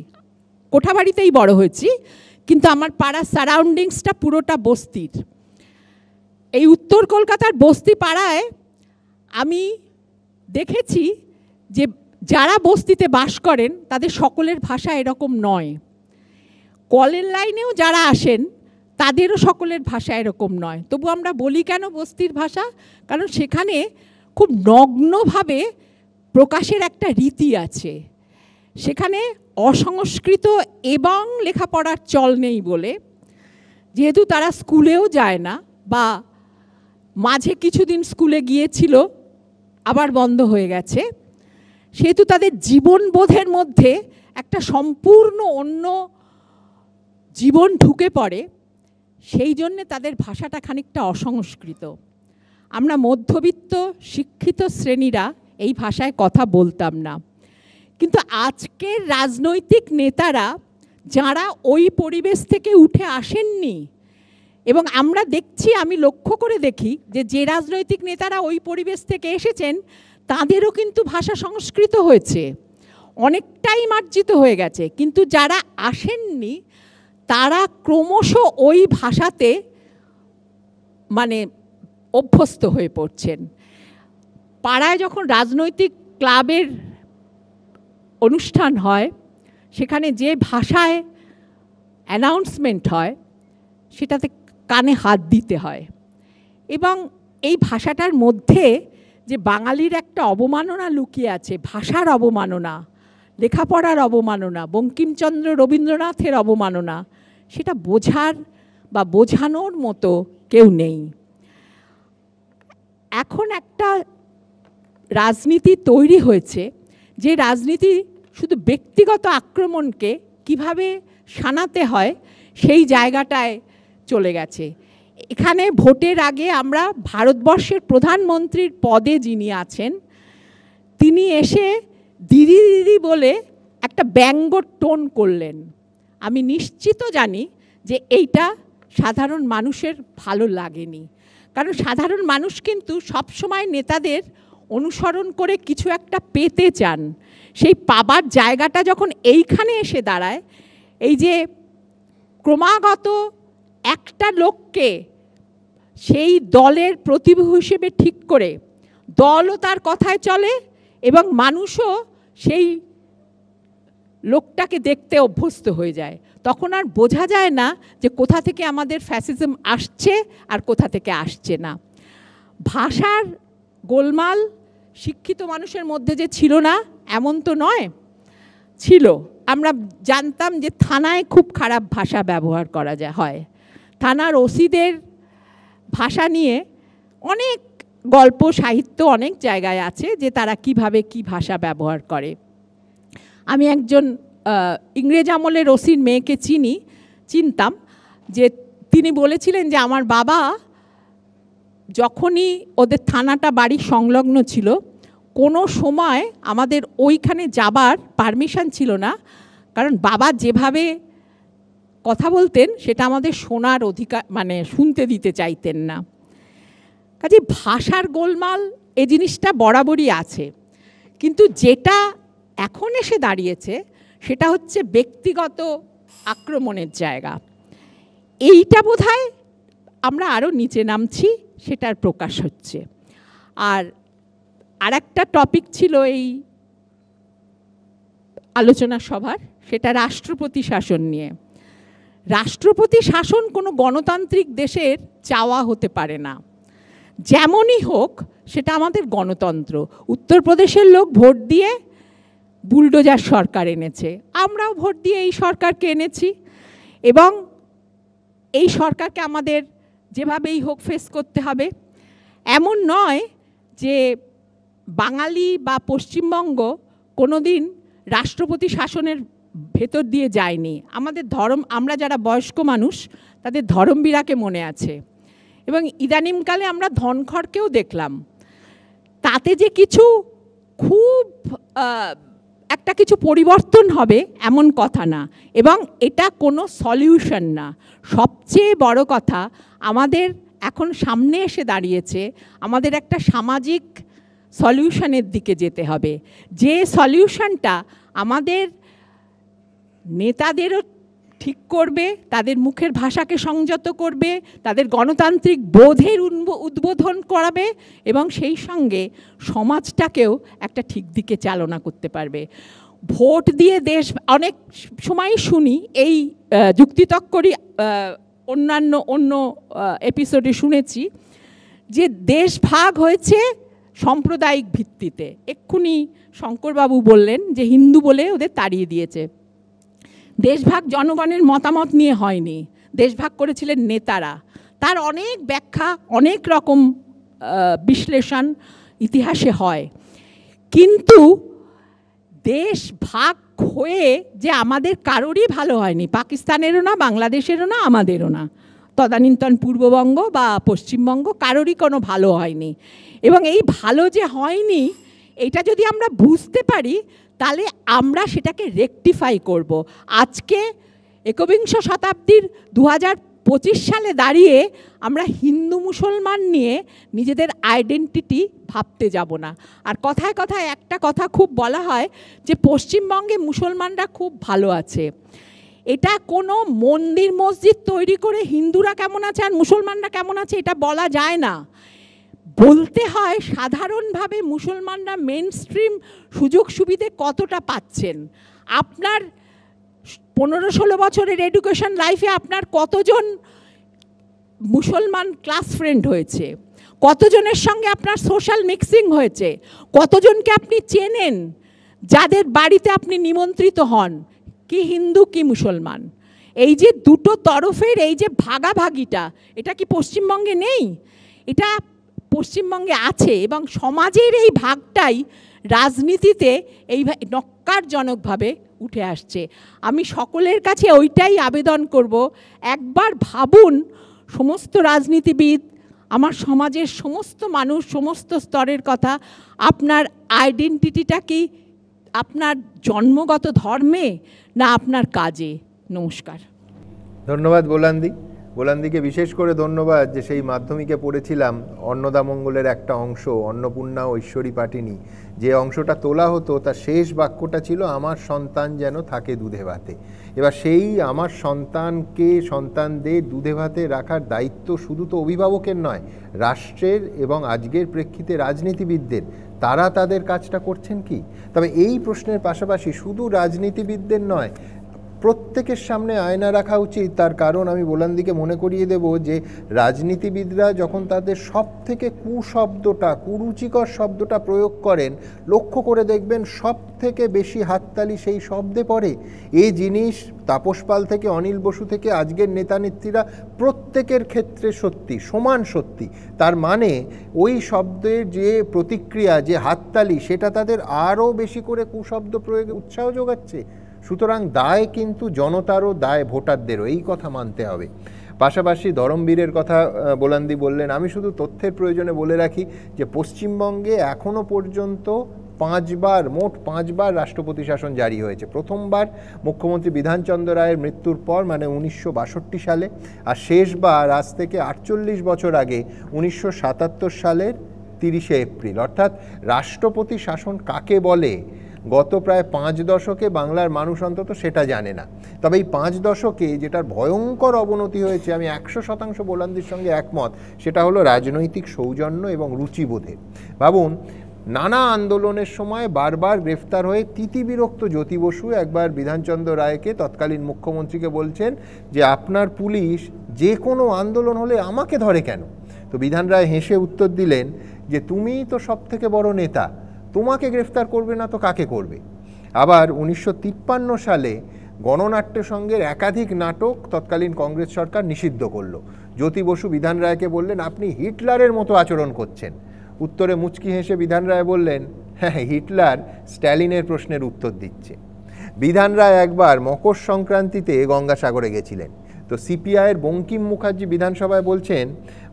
কোঠাবাড়িতেই বড় হয়েছি, কিন্তু আমার পাড়ার সারাউন্ডিংসটা পুরোটা বস্তির। এই উত্তর কলকাতার বস্তি পাড়ায় আমি দেখেছি যে যারা বস্তিতে বাস করেন তাদের সকলের ভাষা এরকম নয়। কলের লাইনেও যারা আসেন তাদেরও সকলের ভাষা এরকম নয়। তবু আমরা বলি কেন বস্তির ভাষা? কারণ সেখানে খুব নগ্নভাবে প্রকাশের একটা রীতি আছে। সেখানে অসংস্কৃত এবং লেখাপড়ার চল নেই বলে, যেহেতু তারা স্কুলেও যায় না বা মাঝে কিছুদিন স্কুলে গিয়েছিল আবার বন্ধ হয়ে গেছে, সেহেতু তাদের জীবনবোধের মধ্যে একটা সম্পূর্ণ অন্য জীবন ঢুকে পড়ে। সেই জন্যে তাদের ভাষাটা খানিকটা অসংস্কৃত। আমরা মধ্যবিত্ত শিক্ষিত শ্রেণীরা এই ভাষায় কথা বলতাম না, কিন্তু আজকের রাজনৈতিক নেতারা যারা ওই পরিবেশ থেকে উঠে আসেননি, এবং আমরা দেখছি, আমি লক্ষ্য করে দেখি যে রাজনৈতিক নেতারা ওই পরিবেশ থেকে এসেছেন তাদেরও কিন্তু ভাষা সংস্কৃত হয়েছে, অনেকটাই মার্জিত হয়ে গেছে। কিন্তু যারা আসেননি তারা ক্রমশ ওই ভাষাতে মানে অভ্যস্ত হয়ে পড়ছেন। পাড়ায় যখন রাজনৈতিক ক্লাবের অনুষ্ঠান হয়, সেখানে যে ভাষায় অ্যানাউন্সমেন্ট হয় সেটাতে কানে হাত দিতে হয়, এবং এই ভাষাটার মধ্যে যে বাঙালির একটা অবমাননা লুকিয়ে আছে, ভাষার অবমাননা, লেখাপড়ার অবমাননা, বঙ্কিমচন্দ্র রবীন্দ্রনাথের অবমাননা, সেটা বোঝার বা বোঝানোর মতো কেউ নেই। এখন একটা রাজনীতি তৈরি হয়েছে, যে রাজনীতি শুধু ব্যক্তিগত আক্রমণকে কিভাবে শানাতে হয় সেই জায়গাটায় চলে গেছে। এখানে ভোটের আগে আমরা ভারতবর্ষের প্রধানমন্ত্রীর পদে যিনি আছেন তিনি এসে দিদি দিদি বলে একটা ব্যঙ্গ টোন করলেন। আমি নিশ্চিত জানি যে এইটা সাধারণ মানুষের ভালো লাগেনি, কারণ সাধারণ মানুষ কিন্তু সবসময় নেতাদের অনুসরণ করে কিছু একটা পেতে চান। সেই পাবার জায়গাটা যখন এইখানে এসে দাঁড়ায়, এই যে ক্রমাগত একটা লোককে সেই দলের প্রতিভূ হিসেবে ঠিক করে দলও তার কথায় চলে এবং মানুষও সেই লোকটাকে দেখতে অভ্যস্ত হয়ে যায়, তখন আর বোঝা যায় না যে কোথা থেকে আমাদের ফ্যাসিজম আসছে আর কোথা থেকে আসছে না। ভাষার গোলমাল শিক্ষিত মানুষের মধ্যে যে ছিল না এমন তো নয়, ছিল। আমরা জানতাম যে থানায় খুব খারাপ ভাষা ব্যবহার করা হয়। থানার ওসিদের ভাষা নিয়ে অনেক গল্প সাহিত্য অনেক জায়গায় আছে যে তারা কিভাবে কি ভাষা ব্যবহার করে। আমি একজন ইংরেজ আমলের ওসির মেয়েকে চিনতাম, যে তিনি বলেছিলেন যে আমার বাবা যখনই ওদের থানাটা বাড়ির সংলগ্ন ছিল, কোনো সময় আমাদের ওইখানে যাবার পারমিশন ছিল না, কারণ বাবা যেভাবে কথা বলতেন সেটা আমাদের শোনার অধিকার মানে শুনতে দিতে চাইতেন না। কাজে ভাষার গোলমাল এই জিনিসটা বরাবরই আছে, কিন্তু যেটা এখন এসে দাঁড়িয়েছে সেটা হচ্ছে ব্যক্তিগত আক্রমণের জায়গা। এইটা বোধহয় আমরা আরও নিচে নামছি, সেটার প্রকাশ হচ্ছে। আর একটা টপিক ছিল এই আলোচনা সভার, সেটা রাষ্ট্রপতি শাসন নিয়ে। রাষ্ট্রপতি শাসন কোনো গণতান্ত্রিক দেশের চাওয়া হতে পারে না, যেমনই হোক সেটা আমাদের গণতন্ত্র। উত্তরপ্রদেশের লোক ভোট দিয়ে বুলডোজার সরকার এনেছে, আমরাও ভোট দিয়ে এই সরকারকে এনেছি, এবং এই সরকারকে আমাদের যেভাবেই হোক ফেস করতে হবে। এমন নয় যে বাঙালি বা পশ্চিমবঙ্গ কোনোদিন রাষ্ট্রপতি শাসনের ভেতর দিয়ে যায়নি। আমাদের আমরা যারা বয়স্ক মানুষ তাদের ধরমবীরাকে মনে আছে, এবং ইদানিংকালে আমরা ধনখড়কেও দেখলাম। তাতে যে কিছু খুব একটা কিছু পরিবর্তন হবে এমন কথা না, এবং এটা কোনো সলিউশন না। সবচেয়ে বড় কথা, আমাদের এখন সামনে এসে দাঁড়িয়েছে আমাদের একটা সামাজিক সলিউশনের দিকে যেতে হবে, যে সলিউশনটা আমাদের নেতাদেরও ঠিক করবে, তাদের মুখের ভাষাকে সংযত করবে, তাদের গণতান্ত্রিক বোধের উদ্বোধন করাবে, এবং সেই সঙ্গে সমাজটাকেও একটা ঠিক দিকে চালনা করতে পারবে। ভোট দিয়ে দেশ, অনেক সময় শুনি, এই যুক্তিতক্করই অন্য এপিসোডে শুনেছি যে দেশ ভাগ হয়েছে সাম্প্রদায়িক ভিত্তিতে। এক্ষুনি শঙ্করবাবু বললেন যে হিন্দু বলে ওদের তাড়িয়ে দিয়েছে। দেশভাগ জনগণের মতামত নিয়ে হয়নি, দেশভাগ করেছিলেন নেতারা। তার অনেক ব্যাখ্যা, অনেক রকম বিশ্লেষণ ইতিহাসে হয়, কিন্তু দেশ ভাগ হয়ে যে আমাদের কারোরই ভালো হয়নি, পাকিস্তানেরও না, বাংলাদেশেরও না, আমাদেরও না, তদানীন্তন পূর্ববঙ্গ বা পশ্চিমবঙ্গ কারোরই কোনো ভালো হয়নি। এবং এই ভালো যে হয়নি, এটা যদি আমরা বুঝতে পারি তাহলে আমরা সেটাকে রেকটিফাই করব। আজকে একবিংশ শতাব্দীর 2025 সালে দাঁড়িয়ে আমরা হিন্দু মুসলমান নিয়ে নিজেদের আইডেন্টিটি ভাবতে যাব না। আর কথায় কথায় একটা কথা খুব বলা হয় যে পশ্চিমবঙ্গে মুসলমানরা খুব ভালো আছে। এটা কোনো মন্দির মসজিদ তৈরি করে হিন্দুরা কেমন আছে আর মুসলমানরা কেমন আছে এটা বলা যায় না। বলতে হয় সাধারণভাবে মুসলমানরা মেন স্ট্রিম সুযোগ সুবিধে কতটা পাচ্ছেন। আপনার 15-16 বছরের এডুকেশন লাইফে আপনার কতজন মুসলমান ক্লাস ফ্রেন্ড হয়েছে, কতজনের সঙ্গে আপনার সোশ্যাল মিক্সিং হয়েছে, কতজনকে আপনি চেনেন যাদের বাড়িতে আপনি নিমন্ত্রিত হন, কি হিন্দু কি মুসলমান। এই যে দুটো তরফের এই যে ভাগাভাগিটা, এটা কি পশ্চিমবঙ্গে নেই? এটা পশ্চিমবঙ্গে আছে, এবং সমাজের এই ভাগটাই রাজনীতিতে এই নক্কারজনকভাবে উঠে আসছে। আমি সকলের কাছে ওইটাই আবেদন করব, একবার ভাবুন সমস্ত রাজনীতিবিদ, আমার সমাজের সমস্ত মানুষ, সমস্ত স্তরের কথা, আপনার আইডেন্টিটিটা কি আপনার জন্মগত ধর্মে না আপনার কাজে? নমস্কার। ধন্যবাদ বোলান্দিকে বিশেষ করে ধন্যবাদ যে সেই মাধ্যমিকে পড়েছিলাম অন্নদামঙ্গলের একটা অংশ, অন্নপূর্ণা ও ঈশ্বরী পাটিনি, যে অংশটা তোলা হতো তার শেষ বাক্যটা ছিল আমার সন্তান যেন থাকে দুধে ভাতে। এবার সেই আমার সন্তানদের দুধে ভাতে রাখার দায়িত্ব শুধু তো অভিভাবকের নয়, রাষ্ট্রের এবং আজকের প্রেক্ষিতে রাজনীতিবিদদের। তারা তাদের কাজটা করছেন কি? তবে এই প্রশ্নের পাশাপাশি শুধু রাজনীতিবিদদের নয়, প্রত্যেকের সামনে আয়না রাখা উচিত। তার কারণ আমি বোলান্দিকে মনে করিয়ে দেব যে রাজনীতিবিদরা যখন তাদের সব থেকে কুরুচিকর শব্দটা প্রয়োগ করেন, লক্ষ্য করে দেখবেন সব থেকে বেশি হাততালি সেই শব্দে পড়ে। এই জিনিস তাপস পাল থেকে অনিল বসু থেকে আজকের নেতা নেত্রীরা প্রত্যেকের ক্ষেত্রে সত্যি, সমান সত্যি। তার মানে ওই শব্দের যে প্রতিক্রিয়া, যে হাততালি, সেটা তাদের আরও বেশি করে কুশব্দ প্রয়োগে উৎসাহ যোগাচ্ছে। সুতরাং দায় কিন্তু জনতারও, দায় ভোটারদেরও, এই কথা মানতে হবে। পাশাপাশি ধরমবীরের কথা বোলান্দি বললেন। আমি শুধু তথ্যের প্রয়োজনে বলে রাখি যে পশ্চিমবঙ্গে এখনও পর্যন্ত মোট পাঁচবার রাষ্ট্রপতি শাসন জারি হয়েছে। প্রথমবার মুখ্যমন্ত্রী বিধানচন্দ্র রায়ের মৃত্যুর পর, মানে 1962 সালে, আর শেষবার আজ থেকে 48 বছর আগে 1977 সালের 30শে এপ্রিল। অর্থাৎ রাষ্ট্রপতি শাসন কাকে বলে গত প্রায় 5 দশকে বাংলার মানুষ অন্তত সেটা জানে না। তবে এই 5 দশকে যেটার ভয়ঙ্কর অবনতি হয়েছে, আমি 100% বোলান্দির সঙ্গে একমত, সেটা হলো রাজনৈতিক সৌজন্য এবং রুচিবোধে। ভাবুন, নানা আন্দোলনের সময় বারবার গ্রেফতার হয়ে তিতিবিরক্ত জ্যোতি বসু একবার বিধানচন্দ্র রায়কে, তৎকালীন মুখ্যমন্ত্রীকে, বলছেন যে আপনার পুলিশ যে কোনো আন্দোলন হলে আমাকে ধরে কেন? তো বিধান রায় হেসে উত্তর দিলেন যে তুমিই তো সব থেকে বড় নেতা, তোমাকে গ্রেফতার করবে না তো কাকে করবে? আবার 1953 সালে গণনাট্য সংঘের একাধিক নাটক তৎকালীন কংগ্রেস সরকার নিষিদ্ধ করল। জ্যোতি বসু বিধান রায়কে বললেন আপনি হিটলারের মতো আচরণ করছেন। উত্তরে মুচকি হেসে বিধান রায় বললেন, হ্যাঁ, হিটলার স্ট্যালিনের প্রশ্নের উত্তর দিচ্ছে। বিধান রায় একবার মকর সংক্রান্তিতে গঙ্গাসাগরে গেছিলেন। তো সিপিআইয়ের বঙ্কিম মুখার্জি বিধানসভায় বলছেন,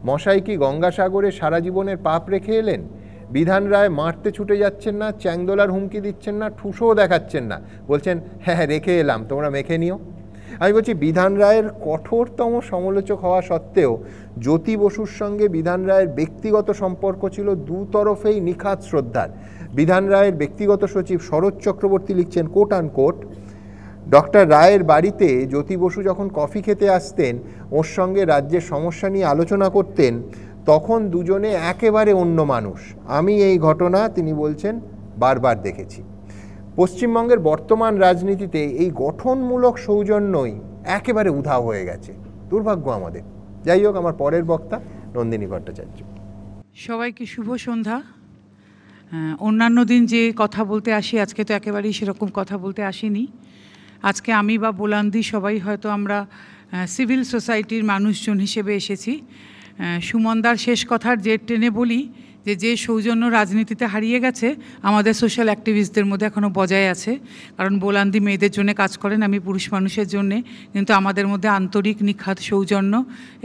মশাই কি গঙ্গাসাগরে সারা জীবনের পাপ রেখে এলেন? বিধান রায় মারতে ছুটে যাচ্ছেন না, চ্যাংদোলার হুমকি দিচ্ছেন না, ঠুসও দেখাচ্ছেন না, বলছেন হ্যাঁ রেখে এলাম, তোমরা মেখে নিও। আমি বলছি বিধান রায়ের কঠোরতম সমালোচক হওয়া সত্ত্বেও জ্যোতি বসুর সঙ্গে বিধান রায়ের ব্যক্তিগত সম্পর্ক ছিল দুতরফেই নিখাত শ্রদ্ধার। বিধান রায়ের ব্যক্তিগত সচিব শরৎ চক্রবর্তী লিখছেন কোট অ্যান্ড কোট, ডক্টর রায়ের বাড়িতে জ্যোতি বসু যখন কফি খেতে আসতেন, ওর সঙ্গে রাজ্যের সমস্যা নিয়ে আলোচনা করতেন, তখন দুজনে একেবারে অন্য মানুষ। আমি এই ঘটনা, তিনি বলছেন, বারবার দেখেছি। পশ্চিমবঙ্গের বর্তমান রাজনীতিতে এই গঠনমূলক সৌজন্যই একেবারে উধাও হয়ে গেছে, দুর্ভাগ্য আমাদের। যাই হোক, আমার পরের বক্তা নন্দিনী ভট্টাচার্য। সবাইকে শুভ সন্ধ্যা। অন্যান্য দিন যে কথা বলতে আসি, আজকে তো একেবারেই সেরকম কথা বলতে আসিনি। আজকে আমি বা বোলান্দি সবাই হয়তো আমরা সিভিল সোসাইটির মানুষজন হিসেবে এসেছি। সুমনদার শেষ কথার জের টেনে বলি যে সৌজন্য রাজনীতিতে হারিয়ে গেছে, আমাদের সোশ্যাল অ্যাক্টিভিস্টদের মধ্যে এখনও বজায় আছে। কারণ বোলান্দি মেয়েদের জন্য কাজ করেন, আমি পুরুষ মানুষের জন্যে, কিন্তু আমাদের মধ্যে আন্তরিক নিখাত সৌজন্য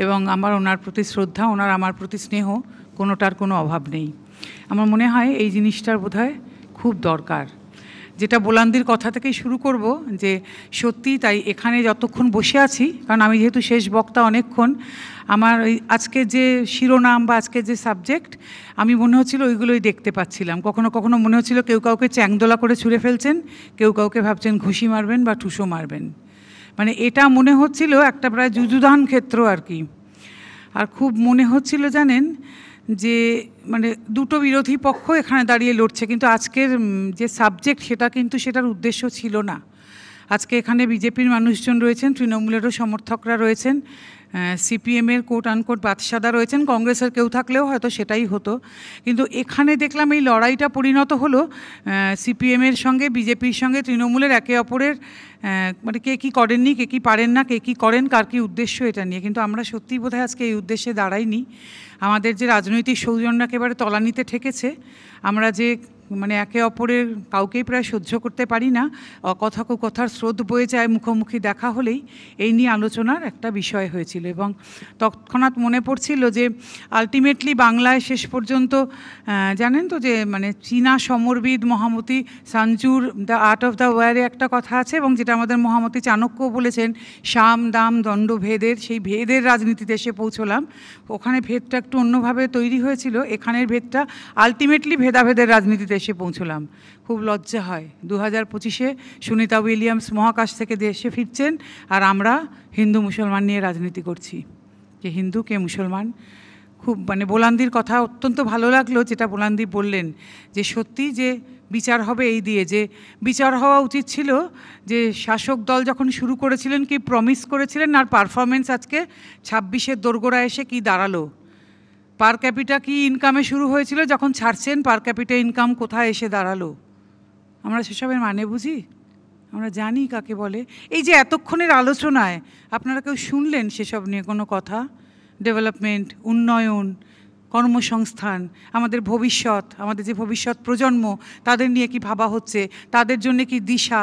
এবং আমার ওনার প্রতি শ্রদ্ধা, ওনার আমার প্রতি স্নেহ, কোনোটার কোনো অভাব নেই। আমার মনে হয় এই জিনিসটার বোধহয় খুব দরকার। যেটা বোলান্দির কথা থেকেই শুরু করব, যে সত্যি তাই এখানে যতক্ষণ বসে আছি, কারণ আমি যেহেতু শেষ বক্তা অনেকক্ষণ, আমার ওই আজকে যে শিরোনাম বা আজকে যে সাবজেক্ট, আমি মনে হচ্ছিল ওইগুলোই দেখতে পাচ্ছিলাম। কখনো কখনো মনে হচ্ছিল কেউ কাউকে চ্যাংদোলা করে ছুঁড়ে ফেলছেন, কেউ কাউকে ভাবছেন ঘুষি মারবেন বা ঠুসো মারবেন। মানে এটা মনে হচ্ছিল একটা প্রায় যুযুধান ক্ষেত্র আর কি। আর খুব মনে হচ্ছিল জানেন যে মানে দুটো বিরোধী পক্ষ এখানে দাঁড়িয়ে লড়ছে, কিন্তু আজকের যে সাবজেক্ট সেটা কিন্তু সেটার উদ্দেশ্য ছিল না। আজকে এখানে বিজেপির মানুষজন রয়েছেন, তৃণমূলেরও সমর্থকরা রয়েছেন, সিপিএমের কোট আনকোট বাদশাদা রয়েছেন, কংগ্রেসের কেউ থাকলেও হয়তো সেটাই হতো। কিন্তু এখানে দেখলাম এই লড়াইটা পরিণত হলো সিপিএমের সঙ্গে বিজেপির সঙ্গে তৃণমূলের একে অপরের মানে কে কী করেননি, কে কী পারেন না, কে কী করেন, কার কী উদ্দেশ্য এটা নিয়ে। কিন্তু আমরা সত্যিই বোধহয় আজকে এই উদ্দেশ্যে দাঁড়াইনি। আমাদের যে রাজনৈতিক সৌজন্য একেবারে তলানিতে ঠেকেছে, আমরা যে মানে একে অপরের কাউকেই প্রায় সহ্য করতে পারি না, কথার স্রোত বয়ে যায়, মুখোমুখি দেখা হলেই এই নিয়ে আলোচনার একটা বিষয় হয়েছিল। এবং তৎক্ষণাৎ মনে পড়ছিল যে আলটিমেটলি বাংলায় শেষ পর্যন্ত জানেন তো যে মানে চীনা সমরবিদ মহামতি সানচুর দ্য আর্ট অফ দ্য ওয়ারে একটা কথা আছে, এবং যেটা আমাদের মহামতি চাণক্য বলেছেন, সাম দাম দণ্ড ভেদের, সেই ভেদের রাজনীতিতে এসে পৌঁছলাম। ওখানে ভেদটা একটু অন্যভাবে তৈরি হয়েছিল, এখানের ভেদটা আলটিমেটলি ভেদাভেদের রাজনীতিতে এসে পৌঁছলাম। খুব লজ্জা হয় 2025-এ সুনিতা উইলিয়ামস মহাকাশ থেকে দেশে ফিরছেন, আর আমরা হিন্দু মুসলমান নিয়ে রাজনীতি করছি, যে হিন্দু কে মুসলমান। খুব মানে বোলান্দির কথা অত্যন্ত ভালো লাগলো, যেটা বোলান্দি বললেন যে সত্যি যে বিচার হবে এই দিয়ে, যে বিচার হওয়া উচিত ছিল যে শাসক দল যখন শুরু করেছিলেন কি প্রমিস করেছিলেন, আর পারফরমেন্স আজকে 26-এর দোরগোড়ায় এসে কি দাঁড়ালো। পার ক্যাপিটা কি ইনকামে শুরু হয়েছিল, যখন ছাড়ছেন পার ক্যাপিটা ইনকাম কোথায় এসে দাঁড়ালো। আমরা সেসবের মানে বুঝি, আমরা জানি কাকে বলে। এই যে এতক্ষণের আলোচনায় আপনারা কেউ শুনলেন সেসব নিয়ে কোনো কথা? ডেভেলপমেন্ট, উন্নয়ন, কর্মসংস্থান, আমাদের ভবিষ্যৎ, আমাদের যে ভবিষ্যৎ প্রজন্ম, তাদের নিয়ে কি ভাবা হচ্ছে, তাদের জন্য কি দিশা,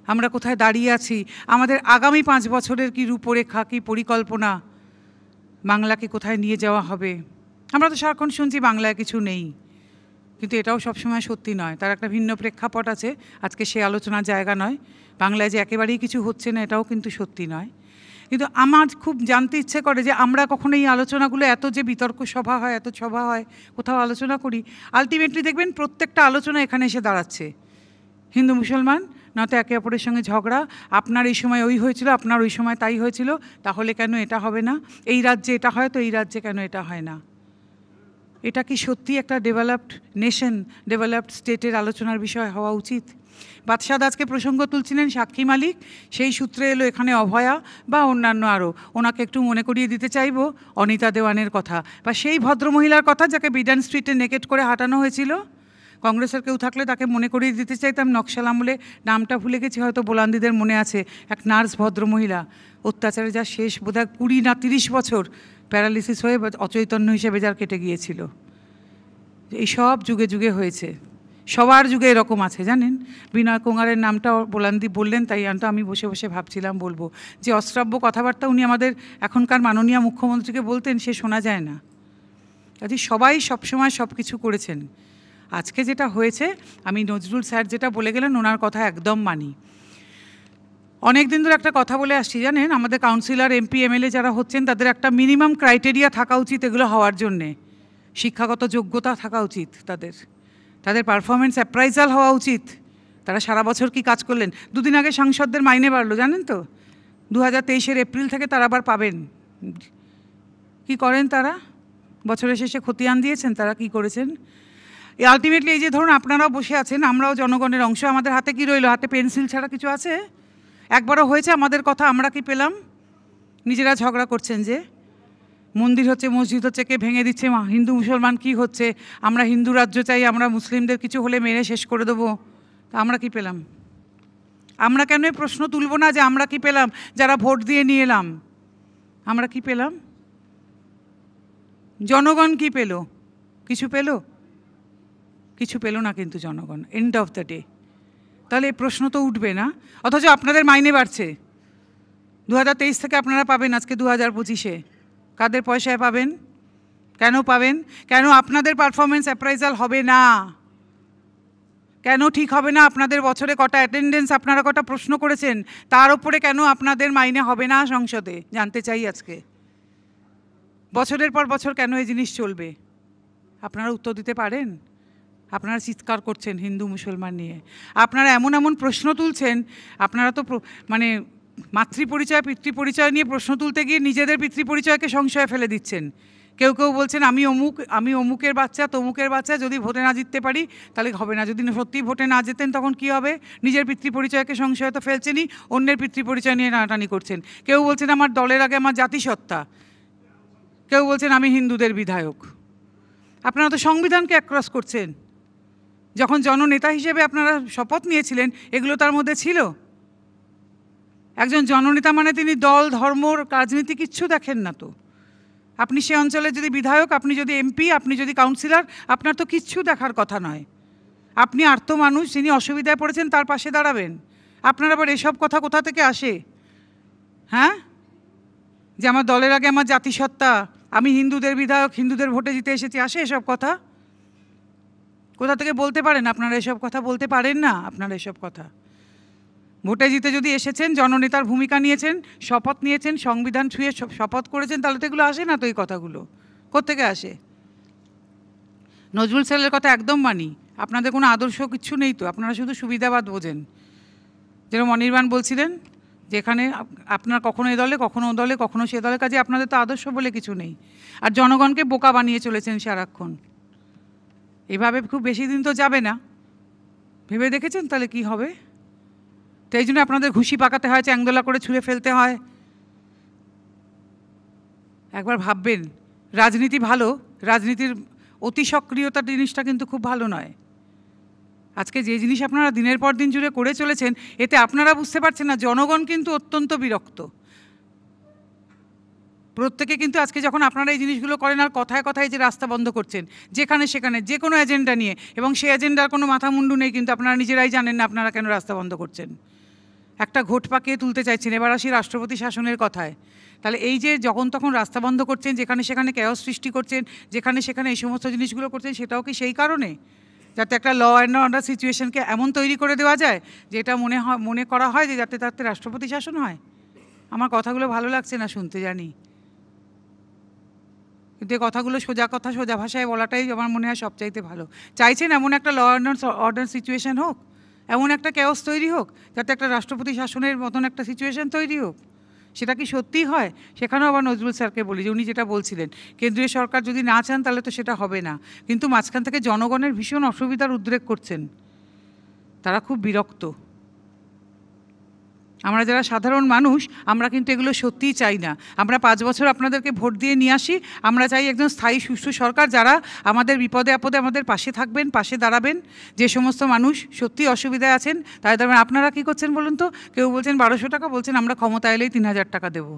আমরা কোথায় দাঁড়িয়ে আছি, আমাদের আগামী 5 বছরের কি রূপরেখা, কি পরিকল্পনা, বাংলাকে কোথায় নিয়ে যাওয়া হবে। আমরা তো সারাক্ষণ শুনছি বাংলায় কিছু নেই, কিন্তু এটাও সবসময় সত্যি নয়, তার একটা ভিন্ন প্রেক্ষাপট আছে। আজকে সে আলোচনার জায়গা নয়। বাংলায় যে একেবারেই কিছু হচ্ছে না এটাও কিন্তু সত্যি নয়। কিন্তু আমার খুব জানতে ইচ্ছে করে যে আমরা কখনো এই আলোচনাগুলো, এত যে বিতর্ক সভা হয়, এত সভা হয়, কোথাও আলোচনা করি, আলটিমেটলি দেখবেন প্রত্যেকটা আলোচনা এখানে এসে দাঁড়াচ্ছে হিন্দু মুসলমান, নয়তো একে অপরের সঙ্গে ঝগড়া। আপনার এই সময় ওই হয়েছিল, আপনার ওই সময় তাই হয়েছিল, তাহলে কেন এটা হবে না, এই রাজ্যে এটা হয় তো এই রাজ্যে কেন এটা হয় না। এটা কি সত্যি একটা ডেভেলপড নেশন, ডেভেলপড স্টেটের আলোচনার বিষয় হওয়া উচিত? বাদশাদ আজকে প্রসঙ্গ তুলছিলেন সাক্ষী মালিক, সেই সূত্রে এলো এখানে অভয়া বা অন্যান্য আরও। ওনাকে একটু মনে করিয়ে দিতে চাইব অনিতা দেওয়ানের কথা, বা সেই ভদ্রমহিলার কথা যাকে বিডান স্ট্রিটে নেকেট করে হাঁটানো হয়েছিল। কংগ্রেসের কেউ থাকলে তাকে মনে করিয়ে দিতে চাইতাম, নকশাল আমলে, নামটা ভুলে গেছি, হয়তো বোলান্দিদের মনে আছে, এক নার্স ভদ্রমহিলা, অত্যাচারে যা শেষ বোধহয় 20 না 30 বছর প্যারালিসিস হয়ে অচৈতন্য হিসেবে যার কেটে গিয়েছিল। এই সব যুগে যুগে হয়েছে, সবার যুগে এরকম আছে জানেন। বিনয় কুমারের নামটা বোলান্দি বললেন, তাই আমি বসে বসে ভাবছিলাম বলবো, যে অশ্রাব্য কথাবার্তা উনি আমাদের এখনকার মাননীয় মুখ্যমন্ত্রীকে বলতেন, সে শোনা যায় না। কাজে সবাই সবসময় সব কিছু করেছেন, আজকে যেটা হয়েছে, আমি নজরুল স্যার যেটা বলে গেলেন ওনার কথা একদম মানি। অনেক দিন ধরে একটা কথা বলে আসছি জানেন, আমাদের কাউন্সিলর, এমপি, এমএলএ যারা হচ্ছেন তাদের একটা মিনিমাম ক্রাইটেরিয়া থাকা উচিত এগুলো হওয়ার জন্যে। শিক্ষাগত যোগ্যতা থাকা উচিত, তাদের পারফরমেন্স অ্যাপ্রাইজাল হওয়া উচিত। তারা সারা বছর কি কাজ করলেন। দুদিন আগে সাংসদদের মাইনে বাড়লো জানেন তো, 2023 এপ্রিল থেকে তারা আবার পাবেন। কি করেন তারা? বছরের শেষে খতিয়ান দিয়েছেন তারা, কি করেছেন? আলটিমেটলি এই যে ধরুন আপনারাও বসে আছেন, আমরাও জনগণের অংশ, আমাদের হাতে কি রইলো? হাতে পেন্সিল ছাড়া কিছু আছে? একবারও হয়েছে আমাদের কথা আমরা কি পেলাম? নিজেরা ঝগড়া করছেন যে মন্দির হচ্ছে, মসজিদ হচ্ছে, কে ভেঙে দিচ্ছে, হিন্দু মুসলমান কি হচ্ছে, আমরা হিন্দু রাজ্য চাই, আমরা মুসলিমদের কিছু হলে মেরে শেষ করে দেবো। তা আমরা কি পেলাম? আমরা কেন এই প্রশ্ন তুলব না যে আমরা কি পেলাম? যারা ভোট দিয়ে নিয়ে এলাম আমরা কি পেলাম? জনগণ কি পেল? কিছু পেল? কিছু পেল না কিন্তু জনগণ, এন্ড অফ দ্য ডে। তাহলে এই প্রশ্ন তো উঠবে না। অথচ আপনাদের মাইনে বাড়ছে, 2023 থেকে আপনারা পাবেন আজকে 2025-এ। কাদের পয়সায় পাবেন? কেন পাবেন? কেন আপনাদের পারফরমেন্স অ্যাপ্রাইজাল হবে না? কেন ঠিক হবে না? আপনাদের বছরে কটা অ্যাটেন্ডেন্স, আপনারা কটা প্রশ্ন করেছেন, তার উপরে কেন আপনাদের মাইনে হবে না সংসদে? জানতে চাই আজকে। বছরের পর বছর কেন এই জিনিস চলবে? আপনারা উত্তর দিতে পারেন? আপনারা চিৎকার করছেন হিন্দু মুসলমান নিয়ে, আপনারা এমন এমন প্রশ্ন তুলছেন, আপনারা তো মানে মাতৃপরিচয় পিতৃপরিচয় নিয়ে প্রশ্ন তুলতে গিয়ে নিজেদের পিতৃপরিচয়কে সংশয়ে ফেলে দিচ্ছেন। কেউ কেউ বলছেন আমি অমুকের বাচ্চা, তমুকের বাচ্চা, যদি ভোটে না জিততে পারি তাহলে হবে না। যদি সত্যিই ভোটে না যেতেন তখন কি হবে? নিজের পিতৃপরিচয়কে সংশয়ে তো ফেলছেনই, অন্যের পিতৃপরিচয় নিয়ে টানাটানি করছেন। কেউ বলছেন আমার দলের আগে আমার জাতিসত্তা, কেউ বলছেন আমি হিন্দুদের বিধায়ক। আপনারা তো সংবিধানকে অ্যাক্রস করছেন। যখন জননেতা হিসেবে আপনারা শপথ নিয়েছিলেন এগুলো তার মধ্যে ছিল? একজন জননেতা মানে তিনি দল, ধর্ম, রাজনীতি কিচ্ছু দেখেন না তো। আপনি সে অঞ্চলে যদি বিধায়ক, আপনি যদি এমপি, আপনি যদি কাউন্সিলর, আপনার তো কিচ্ছু দেখার কথা নয়। আপনি আর্ত মানুষ, যিনি অসুবিধায় পড়েছেন তার পাশে দাঁড়াবেন। আপনার আবার এসব কথা কোথা থেকে আসে? হ্যাঁ, যে আমার দলের আগে আমার জাতিসত্তা, আমি হিন্দুদের বিধায়ক, হিন্দুদের ভোটে জিতে এসেছি, আসে এসব কথা? কোথা থেকে বলতে পারেন? আপনারা এসব কথা বলতে পারেন না। আপনারা এসব কথা ভোটে জিতে যদি এসেছেন, জননেতার ভূমিকা নিয়েছেন, শপথ নিয়েছেন, সংবিধান ছুঁয়ে শপথ করেছেন, তাহলে তো এগুলো আসে না তো। এই কথাগুলো কোত্থেকে আসে? নজরুল স্যারের কথা একদম মানি, আপনাদের কোনো আদর্শ কিচ্ছু নেই তো, আপনারা শুধু সুবিধাবাদ বোঝেন। যেরকম অনির্বাণ বলছিলেন যে এখানে আপনার কখনো এ দলে, কখনো ও দলে, কখনো সে দলে, কাজে আপনাদের তো আদর্শ বলে কিছু নেই। আর জনগণকে বোকা বানিয়ে চলেছেন সারাক্ষণ। এভাবে খুব বেশি দিন তো যাবে না, ভেবে দেখেছেন তাহলে কি হবে? তো এই জন্য আপনাদের ঘুষি পাকাতে হয়, চ্যাংদোলা করে ছুঁড়ে ফেলতে হয়। একবার ভাববেন, রাজনীতি ভালো, রাজনীতির অতি সক্রিয়তা জিনিসটা কিন্তু খুব ভালো নয়। আজকে যে জিনিস আপনারা দিনের পর দিন জুড়ে করে চলেছেন, এতে আপনারা বুঝতে পারছেন না, জনগণ কিন্তু অত্যন্ত বিরক্ত। প্রত্যেকে কিন্তু আজকে যখন আপনারা এই জিনিসগুলো করেন আর কথায় কথায় যে রাস্তা বন্ধ করছেন যেখানে সেখানে যে কোনো এজেন্ডা নিয়ে, এবং সেই এজেন্ডার কোনো মাথা মুন্ডু নেই, কিন্তু আপনারা নিজেরাই জানেন না আপনারা কেন রাস্তা বন্ধ করছেন। একটা ঘোট পাকিয়ে তুলতে চাইছেন। এবার আসি রাষ্ট্রপতি শাসনের কথায়। তাহলে এই যে যখন তখন রাস্তা বন্ধ করছেন, যেখানে সেখানে ক্যাওস সৃষ্টি করছেন, যেখানে সেখানে এই সমস্ত জিনিসগুলো করছেন, সেটাও কি সেই কারণে যাতে একটা ল অ্যান্ড অর্ডার সিচুয়েশনকে এমন তৈরি করে দেওয়া যায় যে এটা মনে করা হয় যে যাতে তাতে রাষ্ট্রপতি শাসন হয়? আমার কথাগুলো ভালো লাগছে না শুনতে, জানি, কিন্তু এই কথাগুলো সোজা কথা সোজা ভাষায় বলাটাই আমার মনে হয় সবচাইতে ভালো। চাইছেন এমন একটা ল অ্যান্ড অর্ডার সিচুয়েশন হোক, এমন একটা ক্যাওস তৈরি হোক যাতে একটা রাষ্ট্রপতি শাসনের মতন একটা সিচুয়েশন তৈরি হোক। সেটা কি সত্যিই হয়? সেখানেও আবার নজরুল স্যারকে বলি যে উনি যেটা বলছিলেন, কেন্দ্রীয় সরকার যদি না চান তাহলে তো সেটা হবে না, কিন্তু মাঝখান থেকে জনগণের ভীষণ অসুবিধার উদ্রেক করছেন। তারা খুব বিরক্ত। আমরা যারা সাধারণ মানুষ, আমরা কিন্তু এগুলো সত্যিই চাই না। আমরা 5 বছর আপনাদেরকে ভোট দিয়ে নিয়ে আসি, আমরা চাই একজন স্থায়ী সুষ্ঠু সরকার যারা আমাদের বিপদে আপদে আমাদের পাশে থাকবেন, পাশে দাঁড়াবেন। যে সমস্ত মানুষ সত্যি অসুবিধায় আছেন তাই দাঁড়াবেন। আপনারা কী করছেন বলুন তো? কেউ বলছেন 1200 টাকা, বলছেন আমরা ক্ষমতা এলেই 3000 টাকা দেবো।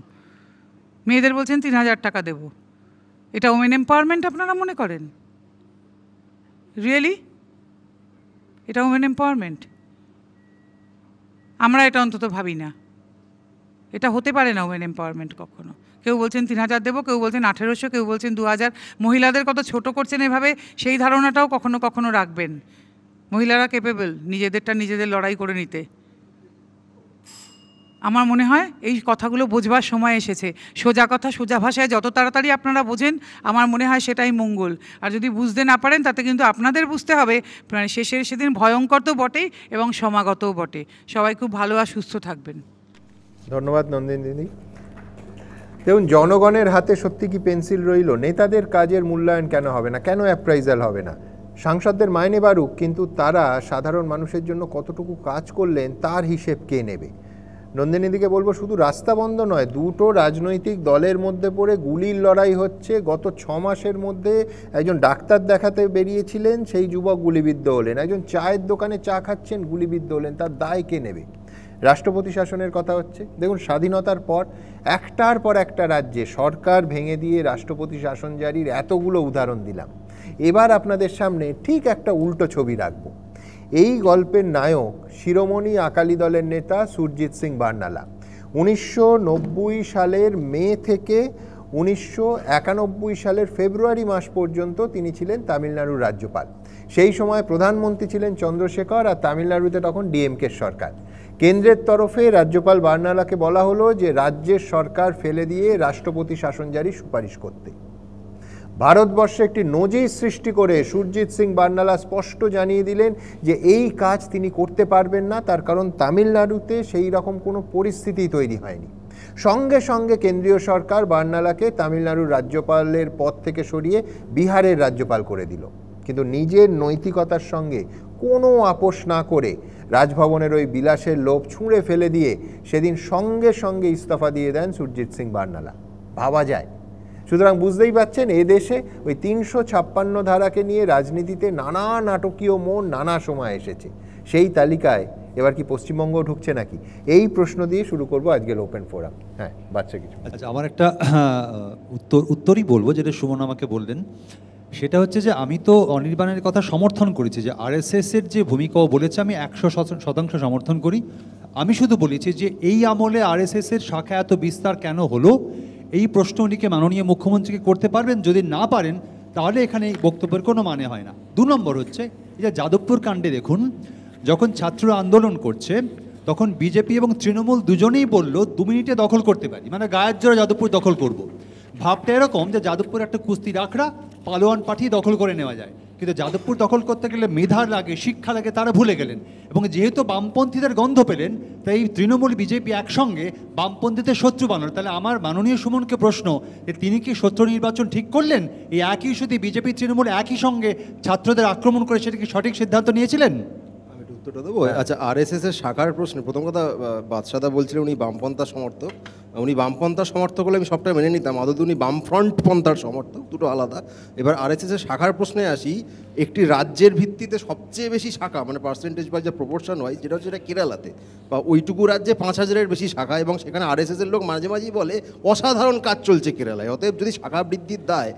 মেয়েদের বলছেন 3000 টাকা দেবো। এটা ওমেন এম্পাওয়ারমেন্ট আপনারা মনে করেন? রিয়েলি এটা ওমেন এম্পাওয়ারমেন্ট? আমরা এটা অন্তত ভাবি না। এটা হতে পারে না ওমেন এম্পাওয়ারমেন্ট কখনো। কেউ বলছেন 3000 দেবো, কেউ বলছেন 1800, কেউ বলছেন 2000। মহিলাদের কত ছোট করছেন এভাবে, সেই ধারণাটাও কখনো কখনো রাখবেন। মহিলারা ক্যাপেবল নিজেদেরটা নিজেদের লড়াই করে নিতে। আমার মনে হয় এই কথাগুলো বোঝবার সময় এসেছে। সোজা কথা সোজা ভাষায় যত তাড়াতাড়ি আপনারা বোঝেন আমার মনে হয় সেটাই মঙ্গল। আর যদি বুঝতে না পারেন তাতে কিন্তু আপনাদের বুঝতে হবে, মানে শেষের সেদিন ভয়ঙ্কর তো বটেই এবং সমাগতও বটে। সবাই খুব ভালো আর সুস্থ থাকবেন। ধন্যবাদ নন্দিনী দিদি। দেখুন, জনগণের হাতে সত্যি কি পেন্সিল রইল? নেতাদের কাজের মূল্যায়ন কেন হবে না, কেন অ্যাপ্রাইজাল হবে না? সাংসদদের মাইনে বাড়ুক, কিন্তু তারা সাধারণ মানুষের জন্য কতটুকু কাজ করলেন তার হিসেব কে নেবে? নন্দিনীদিকে বলবো, শুধু রাস্তা বন্ধ নয়, দুটো রাজনৈতিক দলের মধ্যে পড়ে গুলির লড়াই হচ্ছে। গত 6 মাসের মধ্যে একজন ডাক্তার দেখাতে বেরিয়েছিলেন, সেই যুবক গুলিবিদ্ধ হলেন। একজন চায়ের দোকানে চা খাচ্ছেন, গুলিবিদ্ধ হলেন। তার দায় কে নেবে? রাষ্ট্রপতি শাসনের কথা হচ্ছে। দেখুন, স্বাধীনতার পর একটার পর একটা রাজ্যে সরকার ভেঙে দিয়ে রাষ্ট্রপতি শাসন জারির এতগুলো উদাহরণ দিলাম। এবার আপনাদের সামনে ঠিক একটা উল্টো ছবি রাখবো। এই গল্পের নায়ক শিরোমণি আকালি দলের নেতা সুরজিৎ সিং বার্নালা। 1990 সালের মে থেকে 1991 সালের ফেব্রুয়ারি মাস পর্যন্ত তিনি ছিলেন তামিলনাড়ুর রাজ্যপাল। সেই সময় প্রধানমন্ত্রী ছিলেন চন্দ্রশেখর, আর তামিলনাড়ুতে তখন ডিএমকের সরকার। কেন্দ্রের তরফে রাজ্যপাল বার্নালাকে বলা হলো যে রাজ্যের সরকার ফেলে দিয়ে রাষ্ট্রপতি শাসন জারির সুপারিশ করতে। ভারতবর্ষে একটি নজির সৃষ্টি করে সুরজিৎ সিং বার্নালা স্পষ্ট জানিয়ে দিলেন যে এই কাজ তিনি করতে পারবেন না, তার কারণ তামিলনাড়ুতে সেই রকম কোনো পরিস্থিতি তৈরি হয়নি। সঙ্গে সঙ্গে কেন্দ্রীয় সরকার বার্নালাকে তামিলনাড়ুর রাজ্যপালের পদ থেকে সরিয়ে বিহারের রাজ্যপাল করে দিল। কিন্তু নিজের নৈতিকতার সঙ্গে কোনো আপোষ না করে রাজভবনের ওই বিলাসের লোভ ছুঁড়ে ফেলে দিয়ে সেদিন সঙ্গে সঙ্গে ইস্তফা দিয়ে দেন সুরজিৎ সিং বার্নালা। ভাবা যায়? সুতরাং বুঝতেই পাচ্ছেন, এ দেশে ওই 356 ধারাকে নিয়ে রাজনীতিতে নানা নাটকীয় মোড় নানা সময় এসেছে। সেই তালিকায় এবার কি পশ্চিমবঙ্গ ঢুকছে নাকি? এই প্রশ্ন দিয়ে শুরু করব আজকের ওপেন ফোরাম। হ্যাঁ, বাচ্চা কিছু। আচ্ছা, আমার একটা উত্তরই বলবো, যেটা সুমন আমাকে বললেন। সেটা হচ্ছে যে আমি তো অনির্বাণের কথা সমর্থন করেছি, যে আরএসএসের যে ভূমিকাও বলেছে আমি 100% সমর্থন করি। আমি শুধু বলেছি যে এই আমলে আরএসএসের শাখা এত বিস্তার কেন হলো, এই প্রশ্ন উনিকে মাননীয় মুখ্যমন্ত্রীকে করতে পারবেন। যদি না পারেন তাহলে এখানে এই বক্তব্যের কোনো মানে হয় না। 2 নম্বর হচ্ছে, এই যে যাদবপুর কাণ্ডে দেখুন, যখন ছাত্র আন্দোলন করছে তখন বিজেপি এবং তৃণমূল দুজনেই বলল 2 মিনিটে দখল করতে পারি, মানে গায়ের জোরে যাদবপুর দখল করব। ভাবটা এরকম যে যাদবপুর একটা কুস্তি রাখরা, পালোয়ান পাঠিয়ে দখল করে নেওয়া যায়। কিন্তু যাদবপুর দখল করতে গেলে মেধা লাগে, শিক্ষা লাগে, তারা ভুলে গেলেন। এবং যেহেতু বামপন্থীদের গন্ধ পেলেন, তাই তৃণমূল বিজেপি একসঙ্গে বামপন্থীদের শত্রু বানালো। তাহলে আমার মাননীয় সুমনকে প্রশ্ন, যে তিনি কি শত্রু নির্বাচন ঠিক করলেন? এই একই ইস্যুতে বিজেপি তৃণমূল একই সঙ্গে ছাত্রদের আক্রমণ করে সেটা কি সঠিক সিদ্ধান্ত নিয়েছিলেন? উত্তরটা দেবো। আচ্ছা, আরএসএসের শাখার প্রশ্নে প্রথম কথা, বাদশাদা বলছিলেন উনি বামপন্থা সমর্থক। উনি বামপন্থা সমর্থক হলে আমি সবটা মেনে নিতাম, আদৌ উনি বামফ্রন্ট পন্থার সমর্থক, দুটো আলাদা। এবার আরএসএসের শাখার প্রশ্নে আসি। একটি রাজ্যের ভিত্তিতে সবচেয়ে বেশি শাখা, মানে পার্সেন্টেজ বা যে প্রপোর্শন হয়, যেটা হচ্ছে এটা কেরালাতে, বা ওইটুকু রাজ্যে 5000-এর বেশি শাখা, এবং সেখানে আরএসএসের লোক মাঝে মাঝেই বলে অসাধারণ কাজ চলছে কেরালায়। অতএব যদি শাখা বৃদ্ধির দায়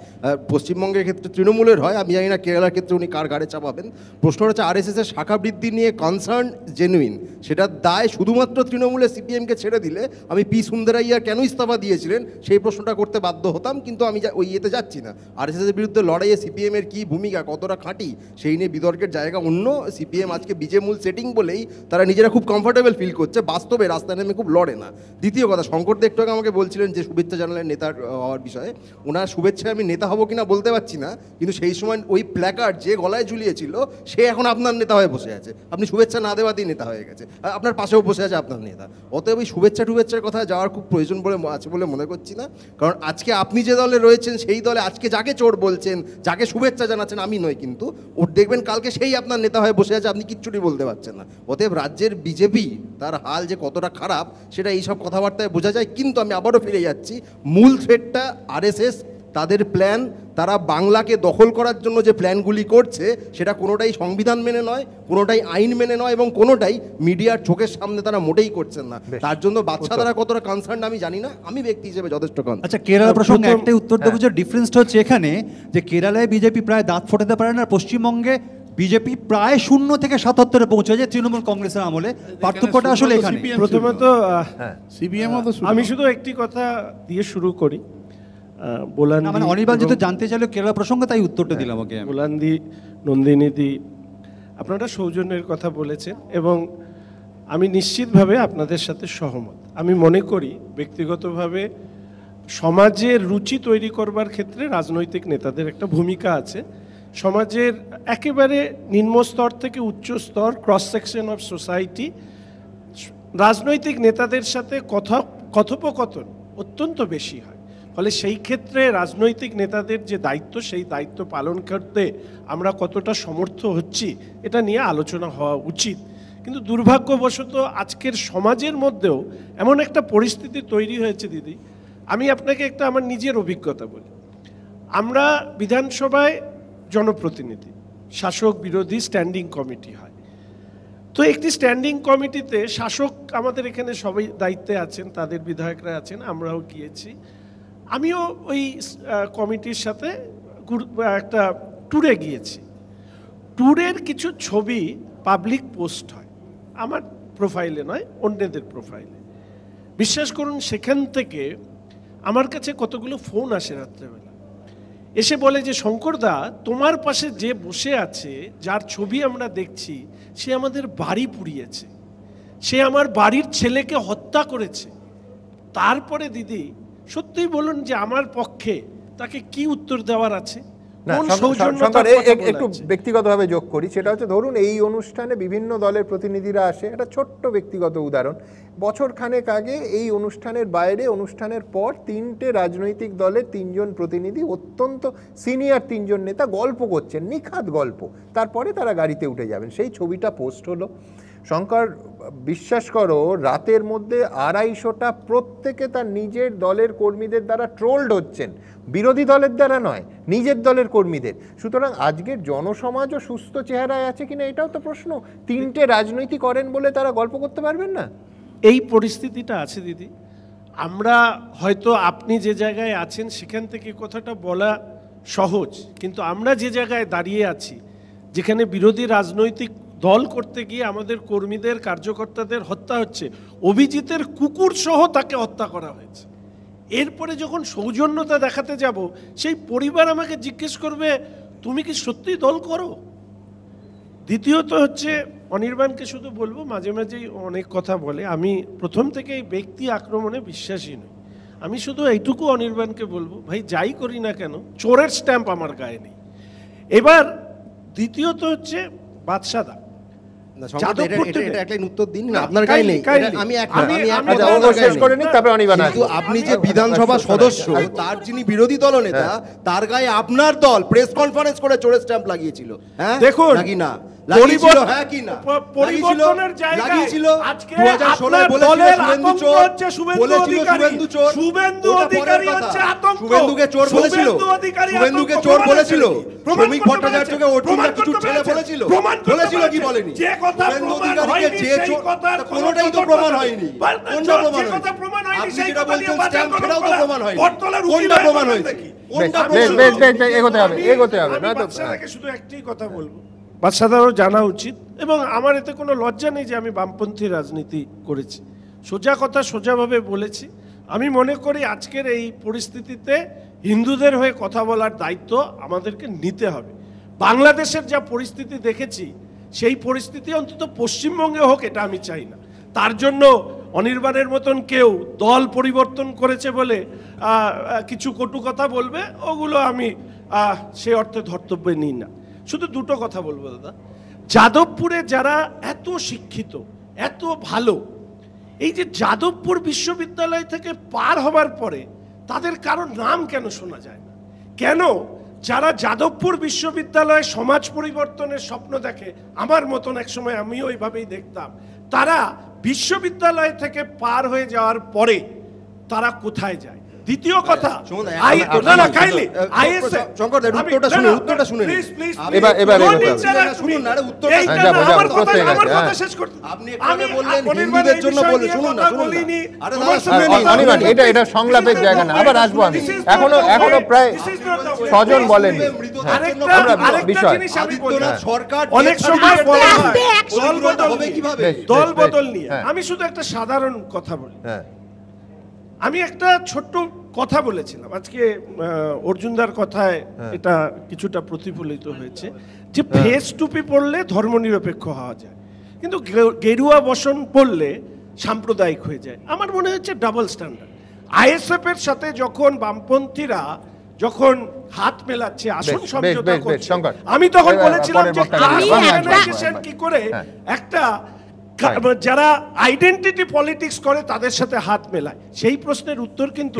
পশ্চিমবঙ্গের ক্ষেত্রে তৃণমূলের হয়, আমি জানি না কেরালার ক্ষেত্রে উনি কার ঘাড়ে চাপাবেন। প্রশ্ন হচ্ছে আরএসএসের শাখা বৃদ্ধি নিয়ে কনসার্ন জেনুইন, সেটার দায় শুধুমাত্র তৃণমূলের সিপিএমকে ছেড়ে দিলে আমি পি সুন্দরাইয়া কেন ইস্তফা দিয়েছিলেন সেই প্রশ্নটা করতে বাধ্য হতাম, কিন্তু আমি ওই ইয়েতে যাচ্ছি না। আরএসএসের বিরুদ্ধে লড়াইয়ে সিপিএমের কী ভূমিকা, কতটা খাঁটি, সেই নিয়ে বিতর্কের জায়গা অন্য। সিপিএম আজকে বিজে মূল সেটিং বলেই তারা নিজেরা খুব কমফোর্টেবল ফিল করছে, বাস্তবে রাস্তায় নেমে খুব লড়ে না। দ্বিতীয় কথা, শঙ্কর দে একটু আগে আমাকে বলছিলেন যে শুভেচ্ছা জানালেন নেতার হওয়ার বিষয়ে। ওনার শুভেচ্ছায় আমি নেতা হব কিনা বলতে পারছি না, কিন্তু সেই সময় ওই প্ল্যাকার্ড যে গলায় ঝুলিয়েছিল সে এখন আপনার নেতা হয়ে বসে আছে। আপনি শুভেচ্ছা না দেওয়াতেই নেতা হয়ে গেছে, আপনার পাশেও বসে আছে আপনার নেতা। অতএব ওই শুভেচ্ছার কথা যাওয়ার খুব প্রয়োজন আছে বলে মনে করছি না। কারণ আজকে আপনি যে দলে রয়েছেন সেই দলে আজকে যাকে চোর বলছেন, যাকে শুভেচ্ছা জানাচ্ছেন আমি নই, কিন্তু ওর দেখবেন কালকে সেই আপনার নেতা হয়ে বসে আছে, আপনি কিচ্ছুটি বলতে পারছেন না। অতএব রাজ্যের বিজেপি তার হাল যে কতটা খারাপ সেটা এইসব কথাবার্তায় বোঝা যায়। কিন্তু আমি আবারও ফিরে যাচ্ছি, মূল থ্রেটটা আরএসএস, তাদের প্ল্যান, তারা বাংলাকে দখল করার জন্য যে প্ল্যানগুলি করছে সেটা কোনোটাই সংবিধান মেনে নয়, কোনোটাই আইন মেনে নয়, এবং কোনোটাই মিডিয়ার চোখের সামনে তারা মোটেই করছেন না। তার জন্য বাচ্চারা কতটা কনসার্ন আমি জানি না, আমি ব্যক্তি হিসেবে যথেষ্ট কনসার্ন। আচ্ছা, কেরালা প্রসঙ্গে একটাই উত্তর দেবো, যে ডিফারেন্সটা হচ্ছে এখানে যে কেরালায় বিজেপি প্রায় দাঁত ফোটাতে পারে না, পশ্চিমবঙ্গে বিজেপি প্রায় 0 থেকে 77-এ পৌঁছে যায় তৃণমূল কংগ্রেসের আমলে। পার্থক্যটা আসলে এখানে। প্রথমত সিপিএম আমি শুধু একটি কথা দিয়ে শুরু করি। বোলান্দি, মানে অনির্বাণ যেহেতু জানতে চাইলো কেরালা প্রসঙ্গে, তাই উত্তরটা দিলাম ওকে। বোলান্দি, নন্দিনীদি, আপনারা সৌজন্যের কথা বলেছেন এবং আমি নিশ্চিতভাবে আপনাদের সাথে সহমত। আমি মনে করি ব্যক্তিগতভাবে সমাজের রুচি তৈরি করবার ক্ষেত্রে রাজনৈতিক নেতাদের একটা ভূমিকা আছে। সমাজের একেবারে নিম্ন স্তর থেকে উচ্চ স্তর, ক্রস সেকশন অফ সোসাইটি, রাজনৈতিক নেতাদের সাথে কথোপকথন অত্যন্ত বেশি হয়। ফলে সেই ক্ষেত্রে রাজনৈতিক নেতাদের যে দায়িত্ব, সেই দায়িত্ব পালন করতে আমরা কতটা সমর্থ হচ্ছি এটা নিয়ে আলোচনা হওয়া উচিত। কিন্তু দুর্ভাগ্যবশত আজকের সমাজের মধ্যেও এমন একটা পরিস্থিতি তৈরি হয়েছে দিদি, আমি আপনাকে একটা আমার নিজের অভিজ্ঞতা বলি। আমরা বিধানসভায় জনপ্রতিনিধি, শাসক বিরোধী স্ট্যান্ডিং কমিটি হয়। তো একটি স্ট্যান্ডিং কমিটিতে শাসক আমাদের এখানে সবাই দায়িত্বে আছেন, তাদের বিধায়করা আছেন, আমরাও গিয়েছি। আমিও ওই কমিটির সাথে একটা ট্যুরে গিয়েছি। ট্যুরের কিছু ছবি পাবলিক পোস্ট হয়, আমার প্রোফাইলে নয়, অন্যদের প্রোফাইলে। বিশ্বাস করুন সেখান থেকে আমার কাছে কতগুলো ফোন আসে রাত্রেবেলা, এসে বলে যে শঙ্করদা, তোমার পাশে যে বসে আছে, যার ছবি আমরা দেখছি, সে আমাদের বাড়ি পুড়িয়েছে, সে আমার বাড়ির ছেলেকে হত্যা করেছে। তারপরে দিদি সত্যিই বলুন যে আমার পক্ষে তাকে কি উত্তর দেওয়ার আছে? একটু ব্যক্তিগতভাবে যোগ করি, সেটা হচ্ছে ধরুন এই অনুষ্ঠানে বিভিন্ন দলের প্রতিনিধিরা আসে। একটা ছোট্ট ব্যক্তিগত উদাহরণ, বছর খানেক আগে এই অনুষ্ঠানের বাইরে, অনুষ্ঠানের পর 3টে রাজনৈতিক দলের 3জন প্রতিনিধি, অত্যন্ত সিনিয়র 3জন নেতা গল্প করছেন, নিখাত গল্প, তারপরে তারা গাড়িতে উঠে যাবেন। সেই ছবিটা পোস্ট হলো। শঙ্কর, বিশ্বাস করো, রাতের মধ্যে 250টা প্রত্যেকে তার নিজের দলের কর্মীদের দ্বারা ট্রোলড হচ্ছেন, বিরোধী দলের দ্বারা নয়, নিজের দলের কর্মীদের। সুতরাং আজকের জনসমাজও সুস্থ চেহারায় আছে কিনা এটাও তো প্রশ্ন। 3টে রাজনীতি করেন বলে তারা গল্প করতে পারবেন না? এই পরিস্থিতিটা আছে দিদি। আমরা হয়তো আপনি যে জায়গায় আছেন সেখান থেকে কথাটা বলা সহজ, কিন্তু আমরা যে জায়গায় দাঁড়িয়ে আছি, যেখানে বিরোধী রাজনৈতিক দল করতে গিয়ে আমাদের কর্মীদের, কার্যকর্তাদের হত্যা হচ্ছে, অভিজিতের কুকুর সহ তাকে হত্যা করা হয়েছে। এরপরে যখন সৌজন্যতা দেখাতে যাব, সেই পরিবার আমাকে জিজ্ঞেস করবে তুমি কি সত্যি দল করো? দ্বিতীয়ত হচ্ছে, অনির্বাণকে শুধু বলবো, মাঝে মাঝেই অনেক কথা বলে, আমি প্রথম থেকে এই ব্যক্তি আক্রমণে বিশ্বাসী নই। আমি শুধু এইটুকু অনির্বাণকে বলবো, ভাই যাই করি না কেন, চোরের স্ট্যাম্প আমার গায়ে নেই। এবার দ্বিতীয়ত হচ্ছে বাদশাদা, আপনি যে বিধানসভা সদস্য, তার যিনি বিরোধী দলনেতা, তার গায়ে আপনার দল প্রেস কনফারেন্স করে চোরের স্ট্যাম্প লাগিয়েছিল। হ্যাঁ দেখুন নাকি না? পরিবর্তনের জায়গায় আজকে আপনার দলের আতঙ্ক হচ্ছে শুভেন্দু অধিকারী হচ্ছে আতঙ্ক। শুভেন্দুকে চোর বলেছিল, শুভেন্দুকে চোর বলেছিল, শ্রমিক ভট্টাচার্যকে ওটিটা কিছু ছেলে বলেছিল, বলেছিল কি বলেনি? যে কথা প্রমাণ হয়নি সেই কথার কোনোটাই তো প্রমাণ হয়নি। কোনটা প্রমাণ হয়নি? আপনি যেটা বলছেন স্ট্যাম্প, সেটাও তো প্রমাণ হয়নি। কোনটা প্রমাণ হয়েছে? এগোতে হবে না তো। শুধু একটাই কথা বলবো, বাদশাদারও জানা উচিত, এবং আমার এতে কোনো লজ্জা নেই যে আমি বামপন্থী রাজনীতি করেছি। সোজা কথা সোজাভাবে বলেছি। আমি মনে করি আজকের এই পরিস্থিতিতে হিন্দুদের হয়ে কথা বলার দায়িত্ব আমাদেরকে নিতে হবে। বাংলাদেশের যা পরিস্থিতি দেখেছি, সেই পরিস্থিতি অন্তত পশ্চিমবঙ্গে হোক, এটা আমি চাই না। তার জন্য অনির্বাণের মতন কেউ দল পরিবর্তন করেছে বলে কিছু কটু কথা বলবে, ওগুলো আমি সে অর্থে ধর্তব্যে নিই না। শুধু দুটো কথা বলবো দাদা, যাদবপুরে যারা এত শিক্ষিত, এত ভালো, এই যে যাদবপুর বিশ্ববিদ্যালয় থেকে পার হবার পরে তাদের কারোর নাম কেন শোনা যায় না? কেন যারা যাদবপুর বিশ্ববিদ্যালয়ে সমাজ পরিবর্তনের স্বপ্ন দেখে, আমার মতন একসময় আমিও এইভাবেই দেখতাম, তারা বিশ্ববিদ্যালয় থেকে পার হয়ে যাওয়ার পরে তারা কোথায় যায়? দ্বিতীয় কথা সুমনদা, না না কাইন্ডলি আইএসএ শঙ্কর দা উত্তরটা শুনুন প্লিজ এবার শুনুন না, আরে উত্তরটা আমার কথা শেষ করতে আপনি একটু বললেন হিন্দুদের জন্য বললেন, শুনুন না আরে দাদা শুনুন অনির্বাণ, এটা সংলাপের জায়গা না, আবার আসবো আমি। এখনো প্রায় 6 জন বলেন বিষয় সরকার অনেক সময় বলা হয় দল বেশ, বদল নিয়ে। হ্যাঁ। আমি শুধু একটা সাধারণ কথা বলি। হ্যাঁ, আমি একটা ছোট্ট কথা বলেছিলাম আজকে অর্জুনদার কথায় এটা কিছুটা প্রতিফলিত হয়েছে যে ফেস টুপি পরলে ধর্মনিরপেক্ষ হওয়া যায়, কিন্তু গেরুয়া বসন পরলে সাম্প্রদায়িক হয়ে যায়। আমার মনে হচ্ছে ডাবল স্ট্যান্ডার্ড। আইএসএফ এর সাথে যখন বামপন্থীরা যখন হাত মেলাচ্ছে, আসন বেশ, সমঝোতা বেশ, করছে, শঙ্কর। আমি তখন বলেছিলাম যে পরের কি করে হ্যাঁ। একটা যারা আইডেন্টিটি পলিটিক্স করে তাদের সাথে হাত মেলায়, সেই প্রশ্নের উত্তর কিন্তু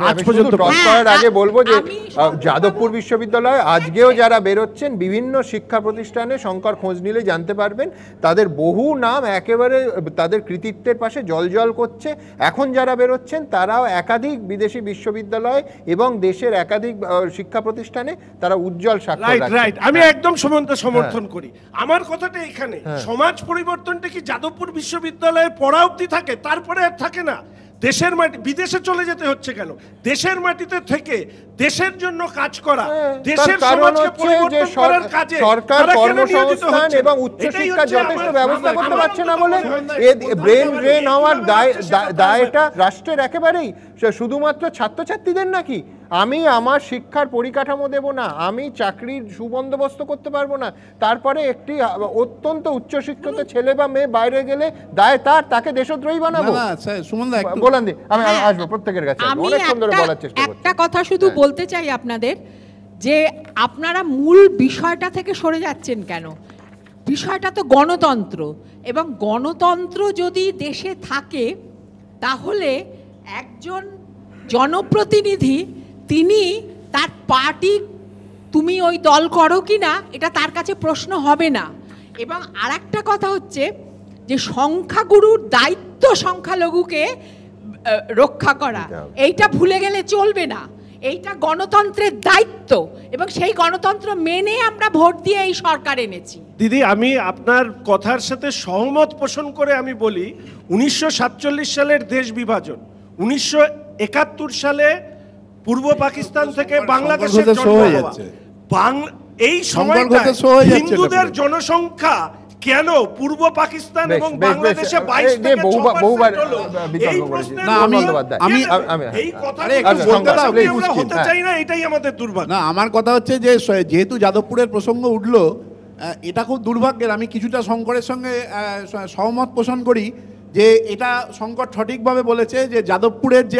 আজ পর্যন্ত করার আগে বলবো যে আমি যাদবপুর বিশ্ববিদ্যালয় আজকেও যারা বেরোচ্ছেন বিভিন্ন শিক্ষা প্রতিষ্ঠানে, শঙ্কর খোঁজ নিলে জানতে পারবেন, তাদের বহু নাম একেবারে তাদের কৃতিত্বের পাশে জল করছে। এখন যারা বেরোচ্ছেন তারাও একাধিক বিদেশি বিশ্ববিদ্যালয় এবং দেশের একাধিক শিক্ষা প্রতিষ্ঠানে তারা উজ্জ্বল স্বাক্ষর রাখছেন। রাইট, আমি একদম সমর্থন করি। আমার কথাটা এখানে সমাজ পরিবর্তনটা কি যাদবপুর বিশ্ববিদ্যালয়ে পড়া অবধি থাকে, তারপরে আর থাকে না? দেশের মাটি, বিদেশে চলে যেতে হচ্ছে কেন? দেশের মাটিতে থেকে দেশের জন্য কাজ করা, দেশের সমাজকে পরিবর্তন করার কাজে সরকার কর্মসংস্থান এবং উচ্চশিক্ষা যথেষ্ট ব্যবস্থা করতে পারছে না বলে ব্রেন ড্রেন হওয়ার দায়টা রাষ্ট্রের একেবারেই শুধুমাত্র ছাত্রছাত্রীদের নাকি? আমি আমার শিক্ষার পরিকাঠামো দেব না, আমি চাকরির সুবন্দোবস্ত করতে পারবো না, তারপরে একটি অত্যন্ত উচ্চশিক্ষিত ছেলে বা মেয়ে বাইরে গেলে দায় তাকে দেশদ্রোহী বানাবো? বলেন দি, আমি আসবো প্রত্যেকের কাছে, অনেকক্ষণ ধরে বলার চেষ্টা করছি। একটা কথা শুধু বলতে চাই আপনাদের, যে আপনারা মূল বিষয়টা থেকে সরে যাচ্ছেন কেন? বিষয়টা তো গণতন্ত্র, এবং গণতন্ত্র যদি দেশে থাকে তাহলে একজন জনপ্রতিনিধি তিনি তার পার্টি, তুমি ওই দল করো কি না, এটা তার কাছে প্রশ্ন হবে না। এবং আরেকটা কথা হচ্ছে যে সংখ্যাগুরুর দায়িত্ব সংখ্যালঘুকে রক্ষা করা, এইটা ভুলে গেলে চলবে না। এইটা গণতন্ত্রের দায়িত্ব, এবং সেই গণতন্ত্র মেনে আমরা ভোট দিয়ে এই সরকার এনেছি। দিদি, আমি আপনার কথার সাথে সহমত পোষণ করে আমি বলি, 1947 সালের দেশ বিভাজন, 1971 সালে পূর্ব পাকিস্তান থেকে বাংলাদেশের জন্ম হওয়া, এই সময়টা হিন্দুদের জনসংখ্যা কেন পূর্ব পাকিস্তান এবং বাংলাদেশে 22 থেকে 6% হলো? এই প্রশ্নের এই কথাটা আমরা হতে চাই না, এটাই আমাদের দুর্ভাগ্য। না, আমার কথা হচ্ছে যে যেহেতু যাদবপুরের প্রসঙ্গ উঠলো, এটা খুব দুর্ভাগ্যের। আমি কিছুটা শঙ্করের সঙ্গে সহমত পোষণ করি যে এটা শঙ্কর সঠিকভাবে বলেছে যে যাদবপুরের যে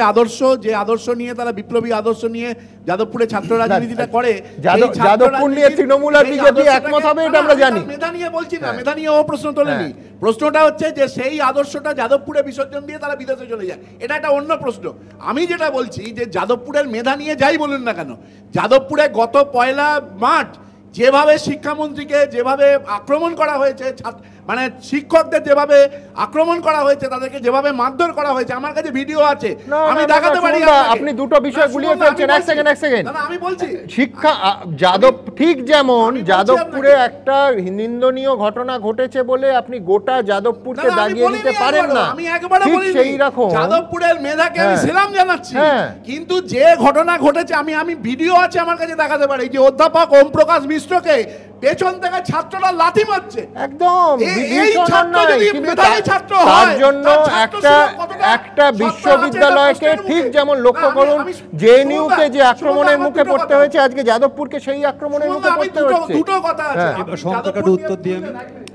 আদর্শ নিয়ে তারা বিপ্লবী আদর্শ নিয়ে যাদবপুরে ছাত্র রাজনীতিটা করে, যাদবপুর নিয়ে তৃণমূল আর বিজেপি একমত হবে এটা আমরা জানি। মেধা নিয়ে বলছি না, মেধা নিয়ে ও প্রশ্ন তোলেনি। প্রশ্নটা হচ্ছে যে সেই আদর্শটা যাদবপুরে বিসর্জন দিয়ে তারা বিদেশে চলে যায়, এটা একটা অন্য প্রশ্ন। আমি যেটা বলছি যে যাদবপুরের মেধা নিয়ে যাই বলুন না কেন, যাদবপুরে গত 1 মার্চ যেভাবে শিক্ষামন্ত্রীকে যেভাবে আক্রমণ করা হয়েছে, মানে শিক্ষকদের যেভাবে আক্রমণ করা হয়েছে, তাদেরকে যেভাবে মারধর করা হয়েছে, আমার কাছে ভিডিও আছে, আমি দেখাতে পারি। আপনি দুটো বিষয় গুলিয়ে ফেলছেন। এক সেকেন্ড আমি বলছি শিক্ষা ঠিক যেমন যাদবপুরে একটা নিন্দনীয় ঘটনা ঘটেছে বলে আপনি গোটা যাদবপুরকে দাগিয়ে দিতে পারেন না। আমি একবারে বলি সেই রকম যাদবপুরের মেধাকে আমি সেলাম জানাচ্ছি, কিন্তু যে ঘটনা ঘটেছে আমি ভিডিও আছে আমার কাছে দেখাতে পারি, যে অধ্যাপক ওম প্রকাশ মিশ্রকে পেছন থেকে ছাত্ররা লাথি মারছে। একদম তার জন্য একটা বিশ্ববিদ্যালয়কে ঠিক যেমন লক্ষ্য করুন, জেএনইউকে যে আক্রমণের মুখে পড়তে হয়েছে, আজকে যাদবপুরকে সেই আক্রমণের মুখে পড়তে হচ্ছে। দুটো কথা আছে, উত্তর দিয়ে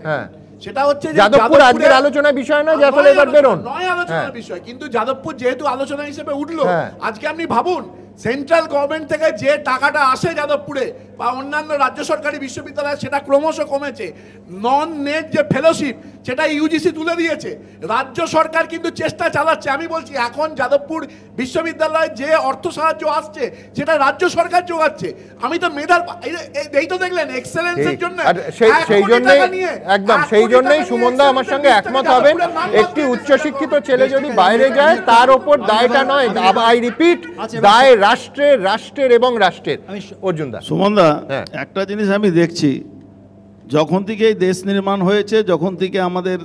হ্যাঁ, সেটা হচ্ছে যাদবপুর আজকের আলোচনার বিষয় নয়, যার ফলে এবার বেরোন নয় আলোচনার বিষয়, কিন্তু যাদবপুর যেহেতু আলোচনা হিসেবে উঠলো, আজকে আপনি ভাবুন সেন্ট্রাল গভর্নমেন্ট থেকে যে টাকাটা আসে যাদবপুরে, বা অন্যান্য রাজ্য সরকারি বিশ্ববিদ্যালয় সেটা ক্রমশ কমেছে। নন নেট যে ফেলোশিপ সেটা ইউজিসি তুলে দিয়েছে। রাজ্য সরকার কিন্তু চেষ্টা চালাচ্ছে। আমি বলছি এখন যাদবপুর বিশ্ববিদ্যালয়ে যে অর্থ সাহায্য আসছে সেটা রাজ্য সরকার যোগাচ্ছে। আমি তো মেধার এই তো দেখলেন এক্সেলেন্সের জন্য সেই জন্যই একদম সেই জন্যই সুমনদা আমার সঙ্গে একমত হবেন। একটি উচ্চশিক্ষিত ছেলে যদি বাইরে যায় তার ওপর দায়টা নয়, আই রিপিট, দায় রাষ্ট্রের এবং রাষ্ট্রের। অর্জুন দা, সুমনদা, একটা জিনিস আমি দেখছি, যখন থেকে এই দেশ নির্মাণ হয়েছে, যখন থেকে আমাদের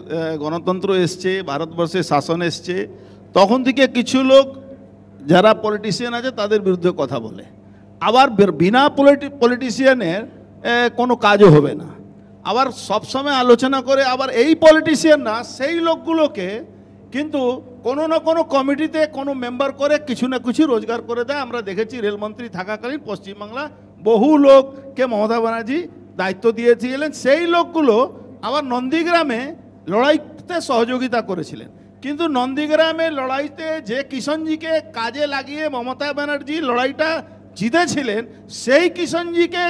গণতন্ত্র এসছে, ভারতবর্ষে শাসন এসছে, তখন থেকে কিছু লোক যারা পলিটিশিয়ান আছে তাদের বিরুদ্ধে কথা বলে, আবার বিনা পলিটিশিয়ানের কোনো কাজও হবে না, আবার সবসময় আলোচনা করে আবার এই পলিটিশিয়ান না সেই লোকগুলোকে কিন্তু কোনো না কোনো কমিটিতে কোনো মেম্বার করে কিছু না কিছু রোজগার করে দেয়। আমরা দেখেছি রেলমন্ত্রী থাকাকালীন পশ্চিমবাংলা বহু লোককে মমতা ব্যানার্জি দায়িত্ব দিয়েছিলেন, সেই লোকগুলো আবার নন্দীগ্রামে লড়াইতে সহযোগিতা করেছিলেন। কিন্তু নন্দীগ্রামে লড়াইতে যে কিষণজিকে কাজে লাগিয়ে মমতা ব্যানার্জি লড়াইটা জিতেছিলেন, সেই কিষণজিকে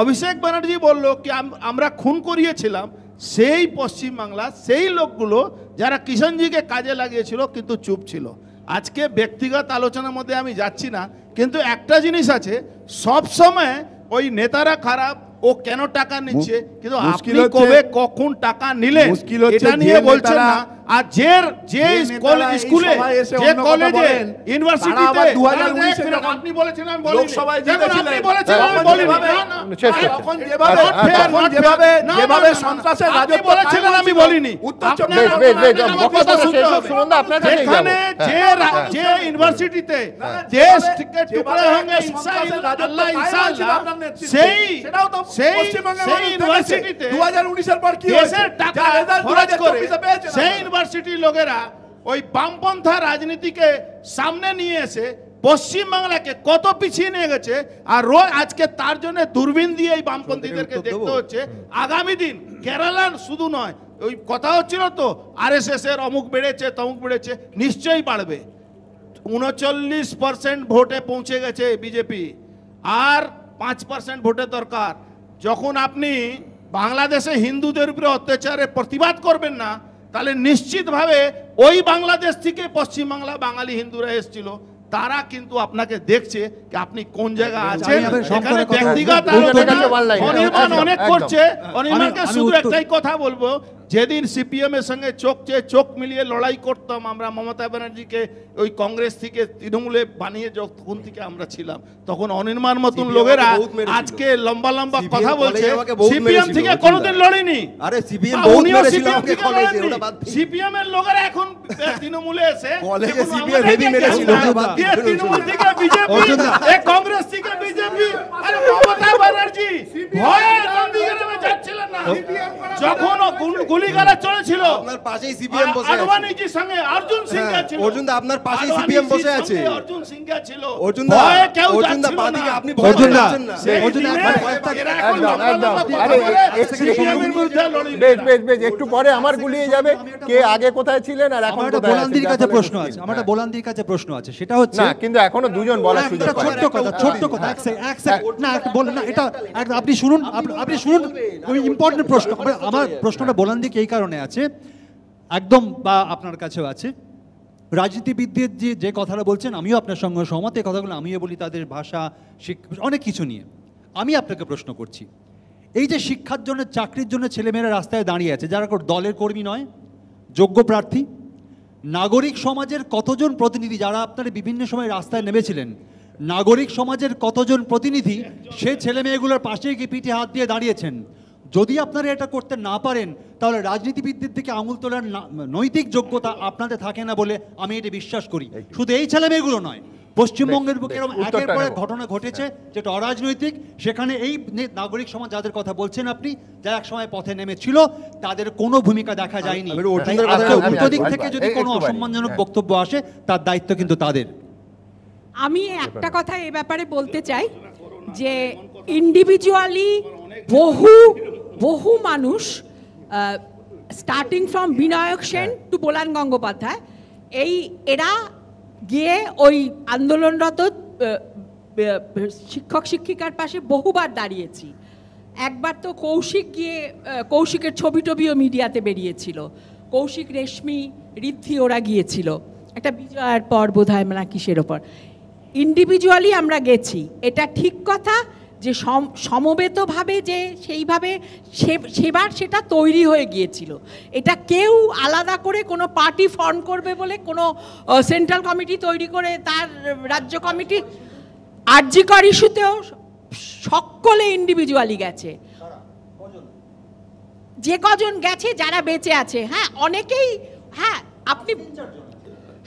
অভিষেক ব্যানার্জি বলল কি আমরা খুন করিয়েছিলাম। সেই পশ্চিমবাংলা সেই লোকগুলো যারা কিষণজিকে কাজে লাগিয়েছিল কিন্তু চুপ ছিল। আজকে ব্যক্তিগত আলোচনার মধ্যে আমি যাচ্ছি না, কিন্তু একটা জিনিস আছে, সব সময় ওই নেতারা খারাপ, ও কেন টাকা নিচ্ছে, কিন্তু আপনি কবে কখন টাকা নিলেন এটা নিয়ে বলছেন না। আর যে স্কুলে যে কলেজে ইউনিভার্সিটিতে আপনি বলেছেন আমি বলিনি, আপনি বলেছেন আমি বলিনি, তখন যেভাবে সন্ত্রাসের রাজত্ব বলেছিলেন আমি বলিনি। এখানে যে ইউনিভার্সিটিতে দেশ থেকে টুকরা হয়ে ইনশাআল্লাহ ইনশাআল্লাহ সেই ইউনিভার্সিটিতে 2019 এর পর কি হয়েছে, টাকা খরচ করে সেই ইউনিভার্সিটির লোকেরা ওই বামপন্থা রাজনীতিকে সামনে নিয়ে এসে পশ্চিমবাংলাকে কত পিছিয়ে নিয়ে গেছে। আর আজকে তার জন্য দূরবীন দিয়ে এই বামপন্থীদেরকে দেখতে হচ্ছে। আগামী দিন কেরালার শুধু নয়, ওই কথা হচ্ছিল তো আরএসএস এর অমুক বেড়েছে তমুক বেড়েছে, নিশ্চয়ই বাড়বে। 39% ভোটে পৌঁছে গেছে বিজেপি, আর 5% ভোটের দরকার। যখন আপনি বাংলাদেশে হিন্দুদের উপরে অত্যাচারের প্রতিবাদ করবেন না, তাহলে নিশ্চিতভাবে ওই বাংলাদেশ থেকে পশ্চিমবাংলা বাঙালি হিন্দুরা এসেছিল, তারা কিন্তু আপনাকে দেখছে যে আপনি কোন জায়গায় আছেন। এখানে ব্যক্তিগত অনির্বাণ অনেক করছে। অনির্বাণকে শুধু একটাই কথা বলবো, যেদিন সিপিএম এর সঙ্গে চোখ মিলিয়ে লড়াই করতাম আমরা মমতা ব্যানার্জিকে ওই কংগ্রেস থেকে তৃণমূলে বানিয়ে যখন থেকে আমরা ছিলাম, তখন অনির্বাণ মতন লোকেরা আজকে লম্বা লম্বা কথা বলছে সিপিএম থেকে কোনোদিন লড়েনি। আরে সিপিএম উনিও সিপিএম থেকে লড়েনি। সিপিএম এর লোকেরা এখন তৃণমূলে এসে সিপিএম হেভি মেরেছিল, তৃণমূল থেকে বিজেপি, কংগ্রেস থেকে বিজেপি। আরে মমতা ব্যানার্জি ভয়ে নন্দীগ্রামে যাচ্ছিলেন না, যখন গুলিগালা চলেছিল আপনার পাশেই সিপিএম বসে আছে। আডবাণীজির সঙ্গে অর্জুন সিং ছিল, অর্জুন দা আপনার পাশেই সিপিএম বসে আছে। অর্জুন সিং ছিল, অর্জুন দা অর্জুন দা পাদিকে আপনি অর্জুন দা একটু পরে আমার গুলিয়ে যাবে কে আগে কোথায় ছিলেন আর এখন কোথায়। বোলান্দির কাছে প্রশ্ন আছে, আমার একটা বোলান্দির কাছে প্রশ্ন আছে, সেটা হচ্ছে না, কিন্তু এখনো দুজন বলার সুযোগ পায়। ছোট্ট কথা এক সেকেন্ড না, বলেন না, এটা আপনি শুনুন, আপনি শুনুন, ইম্পর্টেন্ট প্রশ্ন। আমার প্রশ্নটা বোলান্দিকে এই কারণে আছে একদম, বা আপনার কাছেও আছে, রাজনীতিবিদদের যে কথাটা বলছেন আমিও আপনার সঙ্গে সহমত। এই কথাগুলো আমিও বলি তাদের ভাষা, অনেক কিছু নিয়ে। আমি আপনাকে প্রশ্ন করছি, এই যে শিক্ষার জন্য, চাকরির জন্য ছেলেমেয়েরা রাস্তায় দাঁড়িয়ে আছে, যারা দলের কর্মী নয়, যোগ্য প্রার্থী, নাগরিক সমাজের কতজন প্রতিনিধি যারা আপনারা বিভিন্ন সময় রাস্তায় নেমেছিলেন, নাগরিক সমাজের কতজন প্রতিনিধি সে ছেলেমেয়েগুলোর পাশে গিয়ে পিঠে হাত দিয়ে দাঁড়িয়েছেন? যদি আপনারা এটা করতে না পারেন, তাহলে রাজনীতিবিদদের দিকে আঙুল তোলার নৈতিক যোগ্যতা আপনাদের থাকে না বলে আমি এটা বিশ্বাস করি। শুধু এই ছেলেমেয়েগুলো নয়, পশ্চিমবঙ্গের বুকে এরকম একের পর এক ঘটনা ঘটেছে যেটা অরাজনৈতিক। সেখানে এই নাগরিক সমাজ যাদের কথা বলছেন আপনি, যারা এক সময় পথে নেমেছিল, তাদের কোনো ভূমিকা দেখা যায়নি। উল্টো দিক থেকে যদি কোনো অসম্মানজনক বক্তব্য আসে, তার দায়িত্ব কিন্তু তাদের। আমি একটা কথা এই ব্যাপারে বলতে চাই যে ইন্ডিভিজুয়ালি বহু মানুষ, starting from Binayak Sen to Bolan Gangopadhyay, এরা গিয়ে ওই আন্দোলনরত শিক্ষক শিক্ষিকার পাশে বহুবার দাঁড়িয়েছি। একবার তো কৌশিক গিয়ে কৌশিকের ছবি টবিও মিডিয়াতে বেরিয়েছিল, কৌশিক, রেশমি, ঋদ্ধি ওরা গিয়েছিল একটা বিজয়ের পর বোধহয় না কিসের ওপর। ইন্ডিভিজুয়ালি আমরা গেছি, এটা ঠিক কথা যে সমবেতভাবে যে সেইভাবে সেবার সেটা তৈরি হয়ে গিয়েছিল। এটা কেউ আলাদা করে কোনো পার্টি ফর্ম করবে বলে কোনো সেন্ট্রাল কমিটি তৈরি করে তার রাজ্য কমিটি, আরজিকর ইস্যুতেও সকলে ইন্ডিভিজুয়ালি গেছে, যে কজন গেছে যারা বেঁচে আছে। হ্যাঁ অনেকেই, হ্যাঁ আপনি,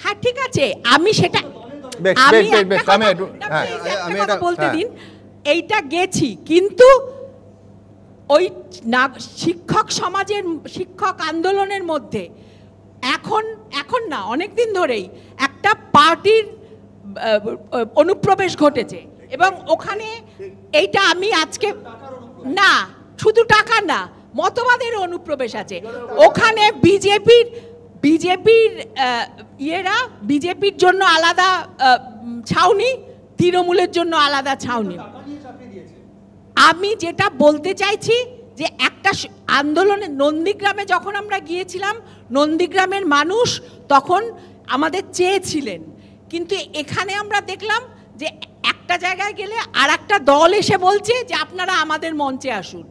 হ্যাঁ ঠিক আছে, আমি সেটা বলতে দিন, এইটা গেছি, কিন্তু ওই শিক্ষক সমাজের, শিক্ষক আন্দোলনের মধ্যে এখন না, অনেক দিন ধরেই একটা পার্টির অনুপ্রবেশ ঘটেছে এবং ওখানে এইটা আমি আজকে না, শুধু টাকা না, মতবাদের অনুপ্রবেশ আছে ওখানে। বিজেপির ইয়েরা, বিজেপির জন্য আলাদা ছাউনি, তৃণমূলের জন্য আলাদা ছাউনি। আমি যেটা বলতে চাইছি যে একটা আন্দোলনে, নন্দীগ্রামে যখন আমরা গিয়েছিলাম, নন্দীগ্রামের মানুষ তখন আমাদের চেয়েছিলেন, কিন্তু এখানে আমরা দেখলাম যে একটা জায়গায় গেলে আর একটা দল এসে বলছে যে আপনারা আমাদের মঞ্চে আসুন।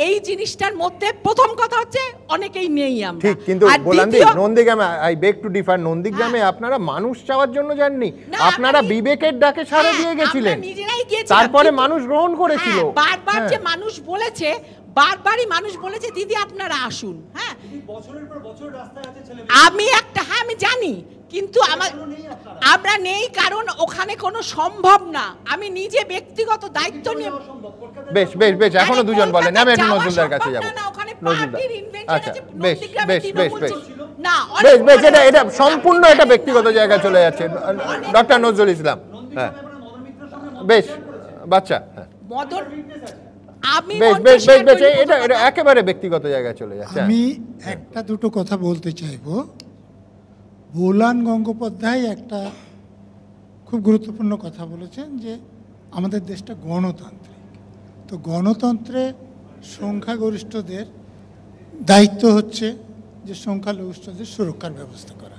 এই জিনিসটার মধ্যে প্রথম কথা হচ্ছে অনেকেই নেই আমরা। ঠিক, কিন্তু বললাম নন্দীগ্রামে, আই বেগ টু ডিফার, নন্দীগ্রামে আপনারা মানুষ চাওয়ার জন্য যাননি, আপনারা বিবেকের ডাকে সাড়া দিয়ে গেছিলেন, তারপরে মানুষ গ্রহণ করেছিল। বারবার যে মানুষ বলেছে, বারবারই মানুষ বলেছে দিদি আপনারা আসুন। হ্যাঁ বছরের পর বছর রাস্তায় আছে ছেলে, আমি একটা, হ্যাঁ আমি জানি, কিন্তু আমরা নেই কারণ ওখানে কোনো সম্ভব না। আমি নিজে ব্যক্তিগত দায়িত্ব নিয়ে, বেশ বেশ বেশ, এখনো দুজন বলেন, আমি একটু নজরুলদার কাছে যাব। নজরুলদার, আচ্ছা বেশ বেশ বেশ বেশ না, বেশ বেশ, এটা সম্পূর্ণ এটা ব্যক্তিগত জায়গায় চলে যাচ্ছে। ডক্টর নজরুল ইসলাম, হ্যাঁ বেশ, বাচ্চা, হ্যাঁ বেশ বেশ বেশ বেশ, এটা একেবারে ব্যক্তিগত জায়গায় চলে যাচ্ছে। আমি একটা দুটো কথা বলতে চাইবো। বোলান গঙ্গোপাধ্যায় একটা খুব গুরুত্বপূর্ণ কথা বলেছেন যে আমাদের দেশটা গণতান্ত্রিক, তো গণতন্ত্রে সংখ্যাগরিষ্ঠদের দায়িত্ব হচ্ছে যে সংখ্যালঘিষ্ঠদের সুরক্ষার ব্যবস্থা করা।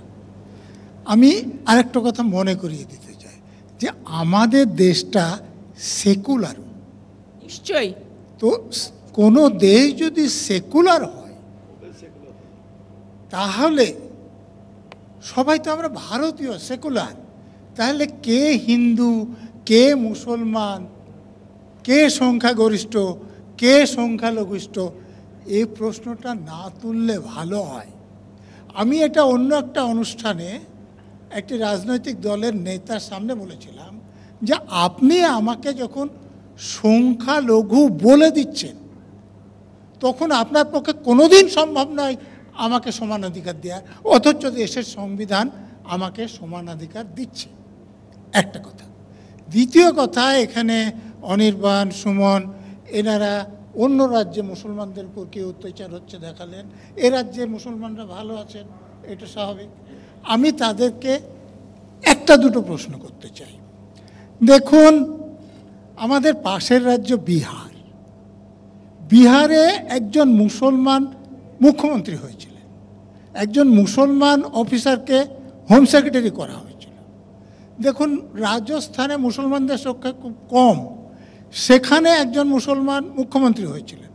আমি আরেকটা কথা মনে করিয়ে দিতে চাই যে আমাদের দেশটা সেকুলার, নিশ্চয়ই, তো কোনো দেশ যদি সেকুলার হয় তাহলে সবাই তো আমরা ভারতীয় সেকুলার, তাহলে কে হিন্দু, কে মুসলমান, কে সংখ্যাগরিষ্ঠ, কে সংখ্যালঘিষ্ঠ, এই প্রশ্নটা না তুললে ভালো হয়। আমি এটা অন্য একটা অনুষ্ঠানে একটি রাজনৈতিক দলের নেতার সামনে বলেছিলাম যে আপনি আমাকে যখন সংখ্যালঘু বলে দিচ্ছেন তখন আপনার পক্ষে কোনোদিন সম্ভব নয় আমাকে সমান অধিকার দেওয়া, অথচ দেশের সংবিধান আমাকে সমান অধিকার দিচ্ছে, একটা কথা। দ্বিতীয় কথা, এখানে অনির্বাণ, সুমন এনারা অন্য রাজ্যে মুসলমানদের উপর কি অত্যাচার হচ্ছে দেখালেন, এ রাজ্যে মুসলমানরা ভালো আছেন, এটা স্বাভাবিক। আমি তাদেরকে একটা দুটো প্রশ্ন করতে চাই। দেখুন, আমাদের পাশের রাজ্য বিহার, বিহারে একজন মুসলমান মুখ্যমন্ত্রী হয়েছিলেন, একজন মুসলমান অফিসারকে হোম সেক্রেটারি করা হয়েছিল। দেখুন, রাজস্থানে মুসলমানদের সংখ্যা খুব কম, সেখানে একজন মুসলমান মুখ্যমন্ত্রী হয়েছিলেন।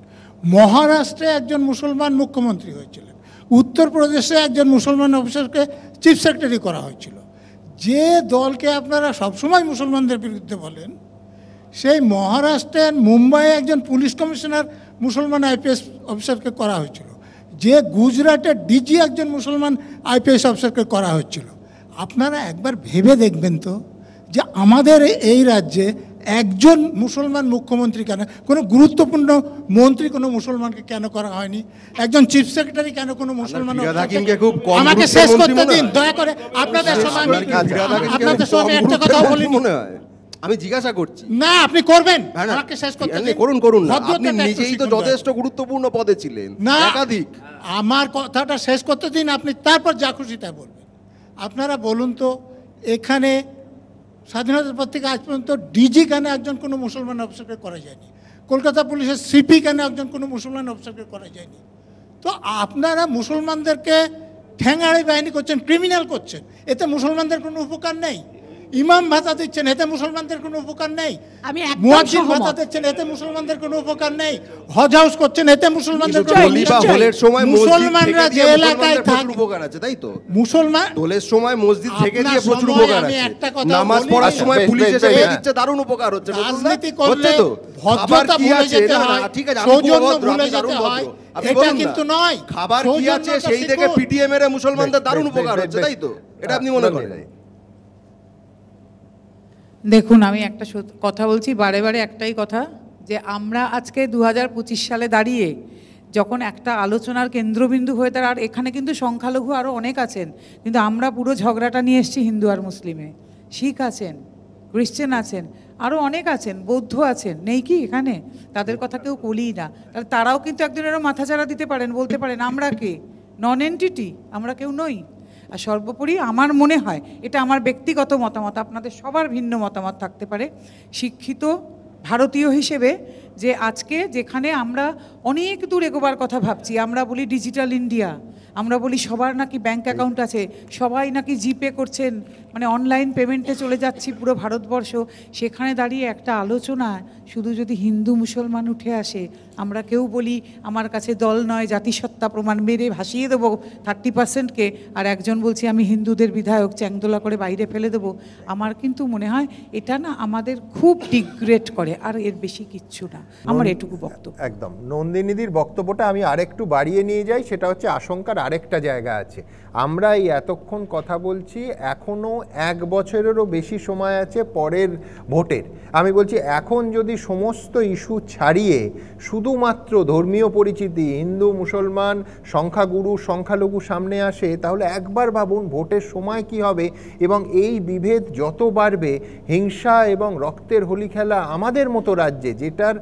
মহারাষ্ট্রে একজন মুসলমান মুখ্যমন্ত্রী হয়েছিলেন। উত্তরপ্রদেশে একজন মুসলমান অফিসারকে চিফ সেক্রেটারি করা হয়েছিল। যে দলকে আপনারা সবসময় মুসলমানদের বিরুদ্ধে বলেন, সেই মহারাষ্ট্রের মুম্বাইয়ে একজন পুলিশ কমিশনার মুসলমান আইপিএস অফিসারকে করা হয়েছিল। যে গুজরাটের ডিজি একজন মুসলমান আইপিএস অফিসারকে করা হয়েছিল। আপনারা একবার ভেবে দেখবেন তো যে আমাদের এই রাজ্যে একজন মুসলমান মুখ্যমন্ত্রী কেন, কোনো গুরুত্বপূর্ণ মন্ত্রী কোনো মুসলমানকে কেন করা হয়নি, একজন চিফ সেক্রেটারি কেন কোনো মুসলমান। আমাকে শেষ করতে দিন দয়া করে, আপনাদের সময় একটা কথা বলি, আমি জিজ্ঞাসা করছি। না, আপনি করবেন, আমাকে শেষ করতে দিন। করুন না, আপনি নিজেই তো যথেষ্ট গুরুত্বপূর্ণ পদে ছিলেন, না একাধিক। আমার কথাটা শেষ করতে দিন, আপনি তারপর যা খুশি তাই বলবেন। আপনারা বলুন তো, এখানে স্বাধীনতার পর থেকে আজ পর্যন্ত ডিজি কেন একজন কোনো মুসলমান অফিসারকে করা যায়নি, কলকাতা পুলিশের সিপি কেন একজন কোনো মুসলমান অফিসারকে করা যায়নি। তো আপনারা মুসলমানদেরকে ঠ্যাঙাড়ি বাহিনী করছেন, ক্রিমিনাল করছেন, এতে মুসলমানদের কোনো উপকার নেই। ইমাম ভাতা দিচ্ছেন, এতে মুসলমানদের কোনো উপকার নেই। আমি একদম মুয়াজ্জিন সহমত। ভাতা দিচ্ছেন, এতে মুসলমানদের কোনো উপকার নেই। হজ হাউস করছেন, এতে মুসলমানদের কোনো দোলি বা উপকার নেই। হোলের সময় মসজিদ মুসলমানরা থেকে যে দিয়ে এলাকায় মুসলমানদের প্রচুর থাকে, উপকার আছে, তাই তো? মুসলমান দোলের সময় মসজিদ থেকে দিয়ে আপনার প্রচুর সময় উপকার আমি আছে। একটা কথা নামাজ বলি, পড়ার সময় বেশ, পুলিশ বেশ, এসে বেশ, দিয়ে দিচ্ছে, দারুণ উপকার হচ্ছে। রাজনীতি হচ্ছে করলে তো? ভদ্রতা খাবার কি ভুলে আছে? যেতে না, না, হয়, ঠিক আছে, আমি সৌজন্য ভদ্র, ভুলে আপনি দারুণ যেতে ভদ্র। হয়, আপনি এটা বলুন না। কিন্তু নয়। খাবার কি আছে সৌজন্যতা সেই থেকে শিখুন। পিটিএম এর মুসলমানদের দারুণ বেশ, উপকার বেশ, হচ্ছে, বেশ, তাই তো? এটা আপনি মনে করেন? দেখুন, আমি একটা কথা বলছি বারে বারে, একটাই কথা, যে আমরা আজকে 2025 সালে দাঁড়িয়ে যখন একটা আলোচনার কেন্দ্রবিন্দু হয়ে তার, আর এখানে কিন্তু সংখ্যালঘু আরও অনেক আছেন, কিন্তু আমরা পুরো ঝগড়াটা নিয়ে এসেছি হিন্দু আর মুসলিমে। শিখ আছেন, ক্রিশ্চান আছেন, আরও অনেক আছেন, বৌদ্ধ আছেন, নেই কি এখানে? তাদের কথা কেউ বলিই না। তাহলে তারাও কিন্তু একজনেরও মাথাচাড়া দিতে পারেন, বলতে পারেন আমরা কে, নন এন্টিটি, আমরা কেউ নই। আর সর্বোপরি আমার মনে হয়, এটা আমার ব্যক্তিগত মতামত, আপনাদের সবার ভিন্ন মতামত থাকতে পারে, শিক্ষিত ভারতীয় হিসেবে, যে আজকে যেখানে আমরা অনেক দূর এগোবার কথা ভাবছি, আমরা বলি ডিজিটাল ইন্ডিয়া, আমরা বলি সবার নাকি ব্যাংক অ্যাকাউন্ট আছে, সবাই নাকি জিপে করছেন, মানে অনলাইন পেমেন্টে চলে যাচ্ছি পুরো ভারতবর্ষ, সেখানে দাঁড়িয়ে একটা আলোচনা শুধু যদি হিন্দু মুসলমান উঠে আসে, আমরা কেউ বলি আমার কাছে দল নয় জাতিসত্তা প্রমাণ, মেরে ভাসিয়ে দেবো 30%কে, আর একজন বলছি আমি হিন্দুদের বিধায়ক, চ্যাংদোলা করে বাইরে ফেলে দেবো, আমার কিন্তু মনে হয় এটা না আমাদের খুব ডিগ্রেড করে, আর এর বেশি কিচ্ছু না। আমার এটুকু বক্তব্য। একদম নন্দিনীদির বক্তব্যটা আমি আরেকটু বাড়িয়ে নিয়ে যাই, সেটা হচ্ছে আশঙ্কার আরেকটা জায়গা আছে। আমরা এই এতক্ষণ কথা বলছি, এখনও 1 বছরেরও বেশি সময় আছে পরের ভোটের। আমি বলছি এখন যদি সমস্ত ইস্যু ছাড়িয়ে শুধুমাত্র ধর্মীয় পরিচিতি, হিন্দু মুসলমান, সংখ্যাগুরু সংখ্যালঘু সামনে আসে, তাহলে একবার ভাবুন ভোটের সময় কি হবে, এবং এই বিভেদ যত বাড়বে, হিংসা এবং রক্তের হোলি খেলা আমাদের মতো রাজ্যে, যেটার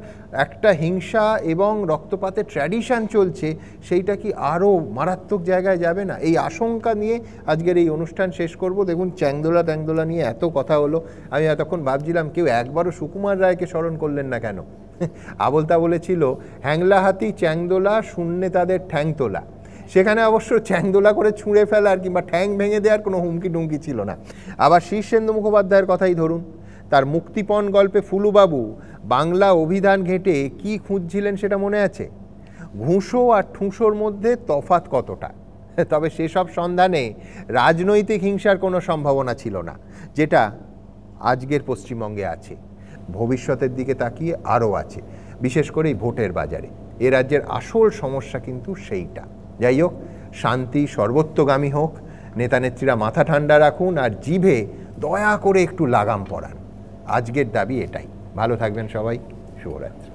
একটা হিংসা এবং রক্তপাতের ট্র্যাডিশন চলছে, সেইটা কি আরও মারাত্মক জায়গায় যাবে না? এই আশঙ্কা নিয়ে আজকের এই অনুষ্ঠান শেষ করব। দেখুন, চ্যাংদোলা নিয়ে এত কথা হলো, আমি এতক্ষণ ভাবছিলাম কেউ একবারও সুকুমার রায়কে স্মরণ করলেন না কেন? আবলতা বলেছিল, হ্যাংলা হাতি চ্যাংদোলা শূন্যে তাদের ঠ্যাং তোলা। সেখানে অবশ্য চ্যাংদোলা করে ছুঁড়ে ফেলার কিংবা ঠ্যাং ভেঙে দেওয়ার কোনো হুমকি টুমকি ছিল না। আবার শীর্ষেন্দু মুখোপাধ্যায়ের কথাই ধরুন, তার মুক্তিপণ গল্পে ফুলুবাবু বাংলা অভিধান ঘেঁটে কি খুঁজছিলেন সেটা মনে আছে? ঘুষো আর ঠুঁসোর মধ্যে তফাৎ কতটা। তবে সেসব সন্ধানে রাজনৈতিক হিংসার কোনো সম্ভাবনা ছিল না, যেটা আজকের পশ্চিমবঙ্গে আছে, ভবিষ্যতের দিকে তাকিয়ে আরও আছে, বিশেষ করে এই ভোটের বাজারে। এ রাজ্যের আসল সমস্যা কিন্তু সেইটা। যাই হোক, শান্তি সর্বত্রগামী হোক, নেতানেত্রীরা মাথা ঠান্ডা রাখুন, আর জিভে দয়া করে একটু লাগাম পরান। আজকের দাবি এটাই। ভালো থাকবেন সবাই, শুভরাত্রি।